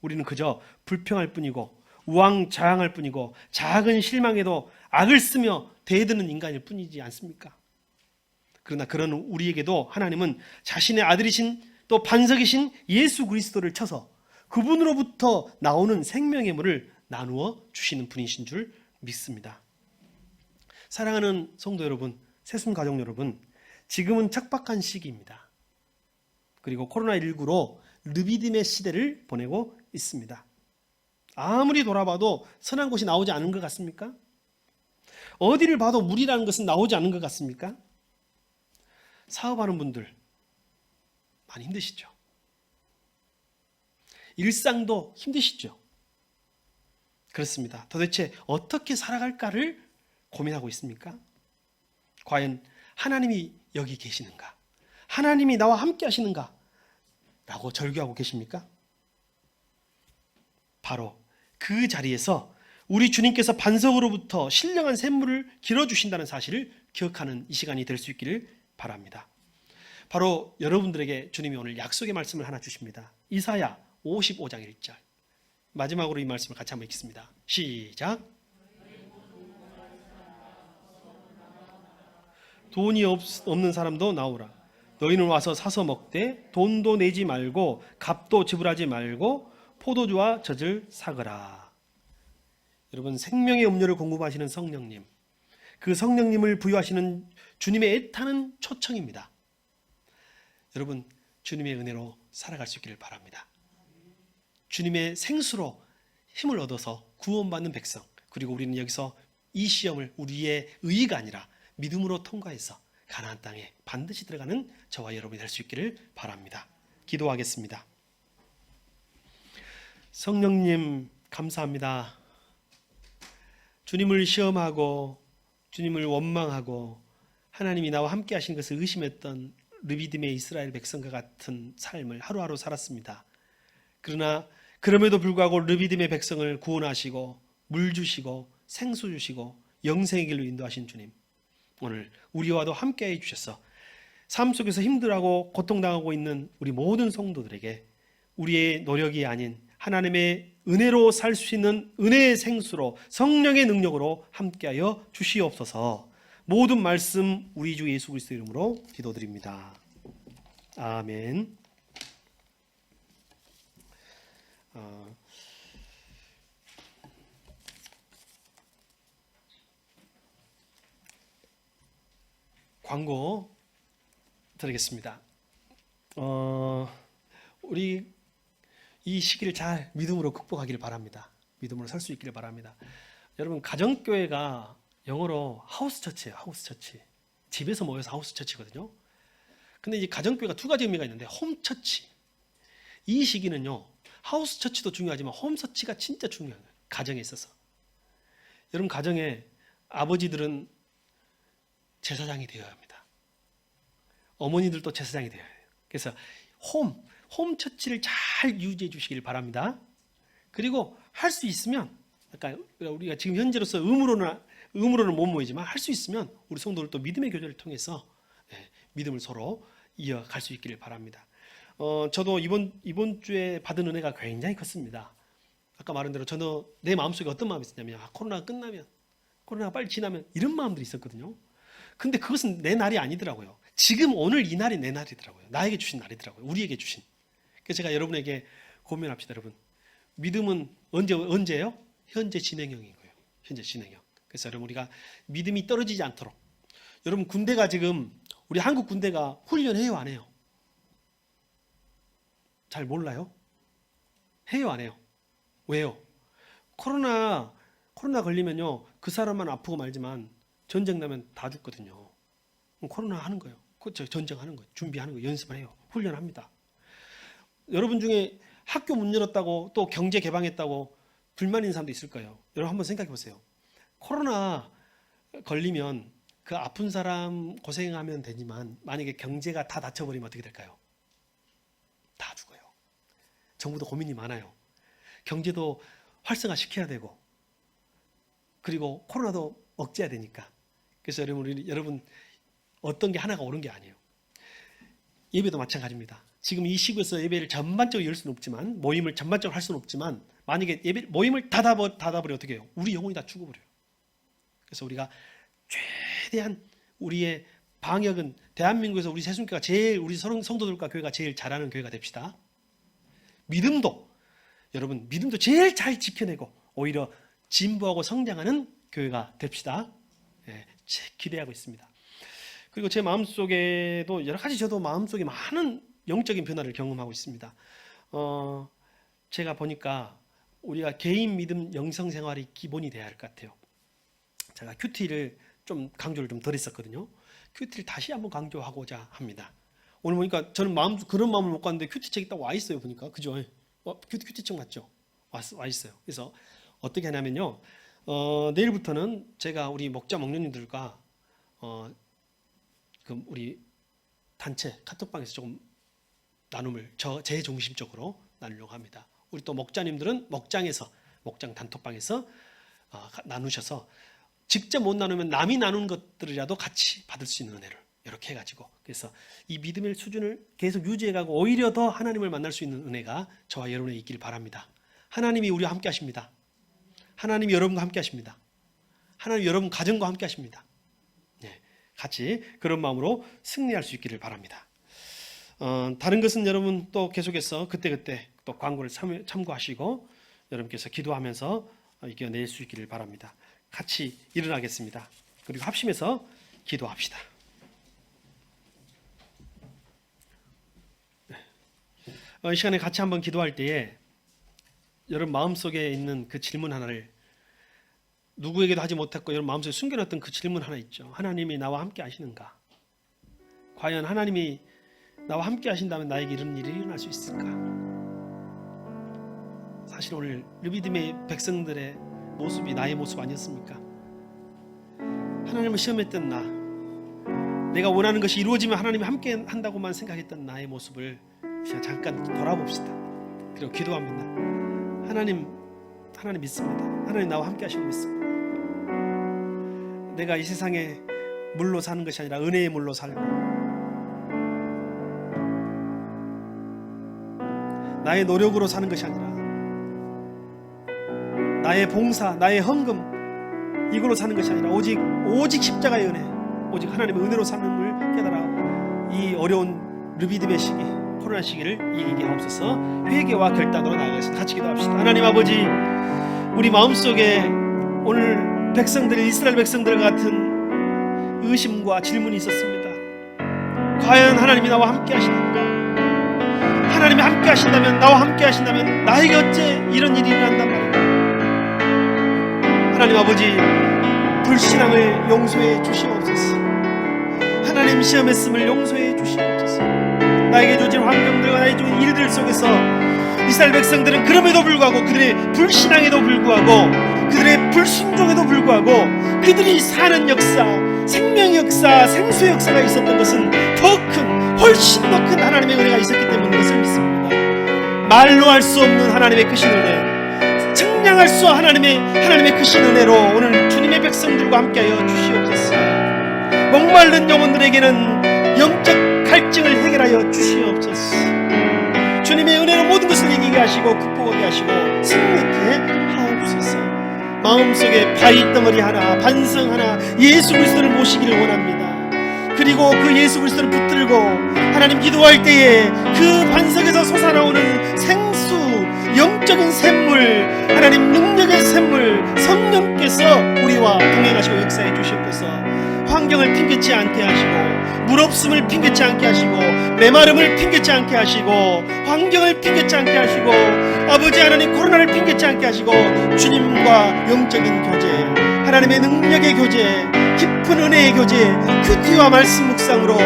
우리는 그저 불평할 뿐이고 우왕좌왕할 뿐이고 작은 실망에도 악을 쓰며 대드는 인간일 뿐이지 않습니까? 그러나 그런 우리에게도 하나님은 자신의 아들이신 또 반석이신 예수 그리스도를 쳐서 그분으로부터 나오는 생명의 물을 나누어 주시는 분이신 줄 믿습니다. 사랑하는 성도 여러분, 새순 가족 여러분, 지금은 척박한 시기입니다. 그리고 코로나19로 르비딤의 시대를 보내고 있습니다. 아무리 돌아봐도 선한 곳이 나오지 않은 것 같습니까? 어디를 봐도 물이라는 것은 나오지 않은 것 같습니까? 사업하는 분들 많이 힘드시죠? 일상도 힘드시죠? 그렇습니다. 도대체 어떻게 살아갈까를 고민하고 있습니까? 과연 하나님이 여기 계시는가? 하나님이 나와 함께 하시는가? 라고 절규하고 계십니까? 바로 그 자리에서 우리 주님께서 반석으로부터 신령한 샘물을 길어주신다는 사실을 기억하는 이 시간이 될 수 있기를 바랍니다. 바로 여러분들에게 주님이 오늘 약속의 말씀을 하나 주십니다. 이사야 55장 1절. 마지막으로 이 말씀을 같이 한번 읽겠습니다. 시작. 돈이 없는 사람도 나오라. 너희는 와서 사서 먹되 돈도 내지 말고 값도 지불하지 말고 포도주와 젖을 사거라. 여러분, 생명의 음료를 공급하시는 성령님, 그 성령님을 부여하시는 주님의 애타는 초청입니다. 여러분, 주님의 은혜로 살아갈 수 있기를 바랍니다. 주님의 생수로 힘을 얻어서 구원받는 백성, 그리고 우리는 여기서 이 시험을 우리의 의의가 아니라 믿음으로 통과해서 가나안 땅에 반드시 들어가는 저와 여러분이 될 수 있기를 바랍니다. 기도하겠습니다. 성령님, 감사합니다. 주님을 시험하고 주님을 원망하고 하나님이 나와 함께 하신 것을 의심했던 르비딤의 이스라엘 백성과 같은 삶을 하루하루 살았습니다. 그러나 그럼에도 불구하고 르비딤의 백성을 구원하시고 물 주시고 생수 주시고 영생의 길로 인도하신 주님, 오늘 우리와도 함께해 주셔서 삶 속에서 힘들어하고 고통당하고 있는 우리 모든 성도들에게 우리의 노력이 아닌 하나님의 은혜로 살 수 있는 은혜의 생수로 성령의 능력으로 함께하여 주시옵소서. 모든 말씀 우리 주 예수 그리스도 이름으로 기도드립니다. 아멘. 광고 드리겠습니다. 우리 이 시기를 잘 믿음으로 극복하기를 바랍니다. 믿음으로 살 수 있기를 바랍니다. 여러분, 가정교회가 영어로 하우스처치예요. 하우스처치. 집에서 모여서 하우스처치거든요. 근데 이제 가정교회가 두 가지 의미가 있는데, 홈처치. 이 시기는요, 하우스처치도 중요하지만 홈처치가 진짜 중요한 거예요. 가정에 있어서. 여러분, 가정에 아버지들은 제사장이 되어야 합니다. 어머니들도 제사장이 되어야 해요. 그래서 홈처치를 잘 유지해 주시길 바랍니다. 그리고 할 수 있으면, 그러니까 우리가 지금 현재로서 의무로는 못 모이지만 할 수 있으면 우리 성도들 또 믿음의 교제를 통해서 믿음을 서로 이어갈 수 있기를 바랍니다. 저도 이번 주에 받은 은혜가 굉장히 컸습니다. 아까 말한 대로 저는 내 마음속에 어떤 마음이 있었냐면, 코로나가 끝나면, 코로나가 빨리 지나면, 이런 마음들이 있었거든요. 근데 그것은 내 날이 아니더라고요. 지금 오늘 이 날이 내 날이더라고요. 나에게 주신 날이더라고요. 우리에게 주신. 그래서 제가 여러분에게 고민합시다. 여러분, 믿음은 언제예요? 현재 진행형인 거예요. 현재 진행형. 그래서 여러분, 우리가 믿음이 떨어지지 않도록, 여러분, 군대가 지금, 우리 한국 군대가 훈련해요, 안 해요? 잘 몰라요? 해요, 안 해요? 왜요? 코로나 걸리면요, 그 사람만 아프고 말지만 전쟁 나면 다 죽거든요. 코로나 하는 거예요. 전쟁하는 거예요. 준비하는 거예요. 연습을 해요. 훈련합니다. 여러분 중에 학교 문 열었다고, 또 경제 개방했다고 불만 있는 사람도 있을 거예요. 여러분 한번 생각해 보세요. 코로나 걸리면 그 아픈 사람 고생하면 되지만, 만약에 경제가 다 닫혀버리면 어떻게 될까요? 다 죽어요. 정부도 고민이 많아요. 경제도 활성화시켜야 되고, 그리고 코로나도 억제해야 되니까. 그래서 여러분 어떤 게 하나가 옳은 게 아니에요. 예배도 마찬가지입니다. 지금 이 시국에서 예배를 전반적으로 열 수는 없지만, 모임을 전반적으로 할 수는 없지만, 만약에 모임을 닫아버리면 어떻게 해요? 우리 영혼이 다 죽어버려요. 그래서 우리가 최대한 우리의 방역은, 대한민국에서 우리 새순교가 제일, 우리 성도들과 교회가 제일 잘하는 교회가 됩시다. 믿음도 제일 잘 지켜내고 오히려 진보하고 성장하는 교회가 됩시다. 기대하고 있습니다. 그리고 제 마음속에도 여러 가지, 저도 마음속에 많은 영적인 변화를 경험하고 있습니다. 제가 보니까 우리가 개인 믿음 영성 생활이 기본이 돼야 할 것 같아요. 제가 큐티를 좀 강조를 좀 덜 했었거든요. 큐티를 다시 한번 강조하고자 합니다. 오늘 보니까 저는 그런 마음을 못 갔는데 큐티책이 딱 와 있어요. 보니까, 그죠? 큐티책 맞죠? 와 있어요. 그래서 어떻게 하냐면요, 내일부터는 제가 우리 목자 목녀님들과 우리 단체 카톡방에서 조금 나눔을 제 중심적으로 나누려고 합니다. 우리 또 목자님들은 목장 단톡방에서 나누셔서, 직접 못 나누면 남이 나눈 것들이라도 같이 받을 수 있는 은혜를 이렇게 해가지고, 그래서 이 믿음의 수준을 계속 유지해가고 오히려 더 하나님을 만날 수 있는 은혜가 저와 여러분에 있길 바랍니다. 하나님이 우리와 함께 하십니다. 하나님이 여러분과 함께 하십니다. 하나님 여러분 가정과 함께 하십니다. 같이 그런 마음으로 승리할 수 있기를 바랍니다. 다른 것은 여러분 또 계속해서 그때그때 또 광고를 참고하시고 여러분께서 기도하면서 이겨낼 수 있기를 바랍니다. 같이 일어나겠습니다. 그리고 합심해서 기도합시다. 이 시간에 같이 한번 기도할 때에 여러분 마음속에 있는 그 질문 하나를, 누구에게도 하지 못했고 여러분 마음속에 숨겨놨던 그 질문 하나 있죠. 하나님이 나와 함께 하시는가? 과연 하나님이 나와 함께 하신다면 나에게 이런 일이 일어날 수 있을까? 사실 오늘 르비딤의 백성들의 모습이 나의 모습 아니었습니까? 하나님을 시험했던 내가 원하는 것이 이루어지면 하나님이 함께 한다고만 생각했던 나의 모습을 잠깐 돌아봅시다. 그리고 기도합니다. 하나님 믿습니다. 하나님 나와 함께 하시는 거 믿습니다. 내가 이 세상에 물로 사는 것이 아니라 은혜의 물로 살고, 나의 노력으로 사는 것이 아니라 나의 봉사, 나의 헌금 이걸로 사는 것이 아니라 오직 십자가의 은혜, 오직 하나님의 은혜로 사는 걸 깨달아 이 어려운 르비딤의 시기, 코로나 시기를 이기게 하옵소서. 회개와 결단으로 나아가겠습니다. 같이 기도합시다. 하나님 아버지, 우리 마음속에 오늘 백성들, 이스라엘 백성들 같은 의심과 질문이 있었습니다. 과연 하나님이 나와 함께 하시는가? 하나님이 함께 하신다면, 나와 함께 하신다면 나에게 어째 이런 일이 일어난단 말인가? 하나님 아버지, 불신앙을 용서해 주시옵소서. 하나님 시험했음을 용서해 주시옵소서. 나에게 주어진 환경들과 나에게 주어진 일들 속에서 이스라엘 백성들은 그럼에도 불구하고, 그들의 불신앙에도 불구하고, 그들의 불순종에도 불구하고 그들이 사는 역사, 생명의 역사, 생수의 역사가 있었던 것은 더 큰, 훨씬 더 큰 하나님의 은혜가 있었기 때문인 것을 믿습니다. 말로 할 수 없는 하나님의 크신 은혜, 측량할 수 없는 하나님의 크신 은혜로 오늘 주님의 백성들과 함께하여 주시옵소서. 목마른 영혼들에게는 영적 갈증을 해결하여 주시옵소서. 주님의 은혜로 모든 것을 이기게 하시고 극복하게 하시고 승리케 하옵소서. 마음속에 바위덩어리 하나, 반성 하나, 예수 그리스도를 모시기를 원합니다. 그리고 그 예수 그리스도를 붙들고 하나님 기도할 때에 그 반석에서 솟아나오는 생수, 영적인 샘물, 하나님 능력의 샘물, 성령께서 우리와 동행하시고 역사해 주시옵소서. 환경을 핑계치 않게 하시고, 물없음을 핑계치 않게 하시고, 메마름을 핑계치 않게 하시고, 환경을 핑계치 않게 하시고, 아버지 하나님 코로나를 핑계치 않게 하시고, 주님과 영적인 교제, 하나님의 능력의 교제, 깊은 은혜의 교제, 큐티와 말씀 묵상으로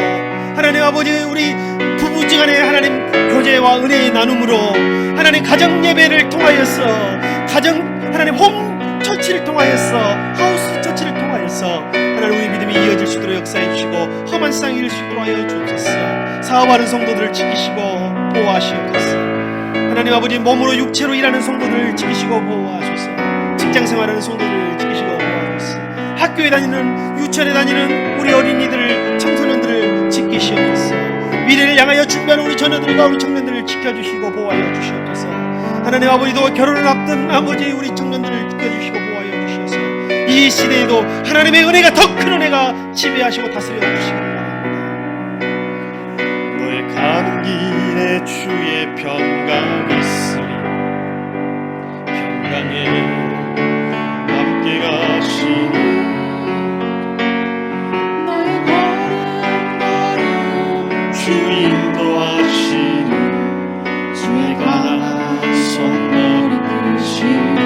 하나님 아버지, 우리 부부지간의 하나님 교제와 은혜의 나눔으로 하나님 가정 예배를 통하여서, 하나님 홈 처치를 통하여서, 하우스 처치를 통하여서 하나님 우리 믿음이 이어질 수 있도록 역사해 주시고 험한 세상 이룰 수 있도록 하여 주옵소서. 사업하는 성도들을 지키시고 보호하시옵소서. 하나님 아버지, 몸으로 육체로 일하는 성도들을 지키시고 보호하소서. 직장생활하는 성도들을 지키시고 보호하소서. 학교에 다니는, 유치원에 다니는 우리 어린이들을, 청소년들을 지키시옵소서. 미래를 향하여 준비하는 우리 자녀들과 우리 청년들을 지켜주시고 보호하여 주시옵소서. 하나님 아버지도 결혼을 앞둔 아버지 우리 청년들을 지켜주시고 보호하여 주시옵소서. 이 시대에도 하나님의 은혜가, 더 큰 은혜가 지배하시고 다스려 주시기 바랍니다. 너의 가는 길에 주의 평강이 있으리, 평강에 함께 가시니 너의 걸음걸음 주 인도하시니 주의 가나선 너를 끄시니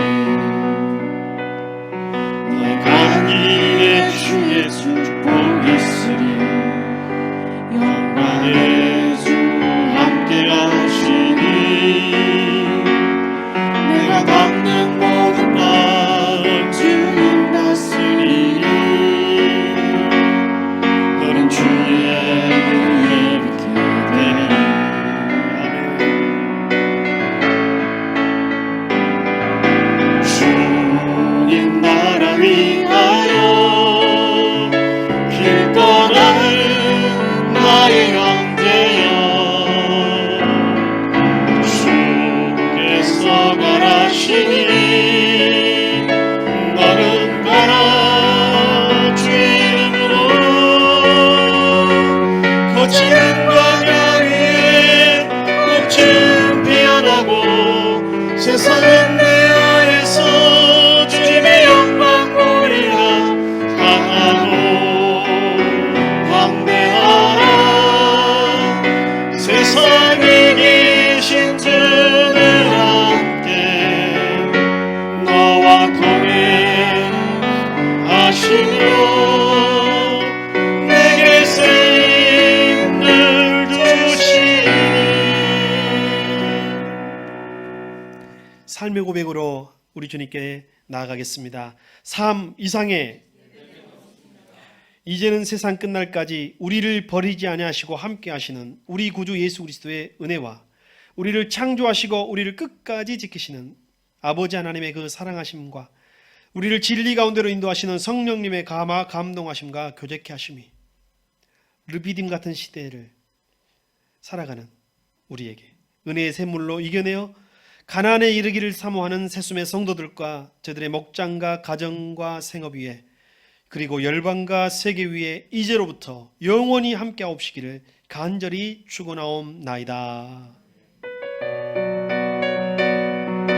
너의 가는 길에 주의 축복이 있으리, 영광의 주 함께 가시니 내가 걷는 모든 날 주님 다스리니 너는 주의 은혜 입게 되니. 아멘. 주님 나라 위하여 길 떠나는 나의 형제여, 주께서 가라시니 너는 가라 주의 이름으로. 거치는 광야 위에 꽃은 피어나고 세상은 내 아에서 주님의 영광 보리라. 강하고 담대하라, 세상에 계신 주를 함께 너와 동행하시며 내게 새 힘을 주시니. 삶의 고백으로 우리 주님께 나아가겠습니다. 삶 이상의, 이제는 세상 끝날까지 우리를 버리지 아니하시고 함께 하시는 우리 구주 예수 그리스도의 은혜와 우리를 창조하시고 우리를 끝까지 지키시는 아버지 하나님의 그 사랑하심과 우리를 진리 가운데로 인도하시는 성령님의 감동하심과 교제케 하심이 르비딤 같은 시대를 살아가는 우리에게 은혜의 샘물로 이겨내어 가나안에 이르기를 사모하는 새숨의 성도들과 저들의 목장과 가정과 생업 위에 그리고 열방과 세계 위에 이제로부터 영원히 함께하옵시기를 간절히 축원하옵나이다.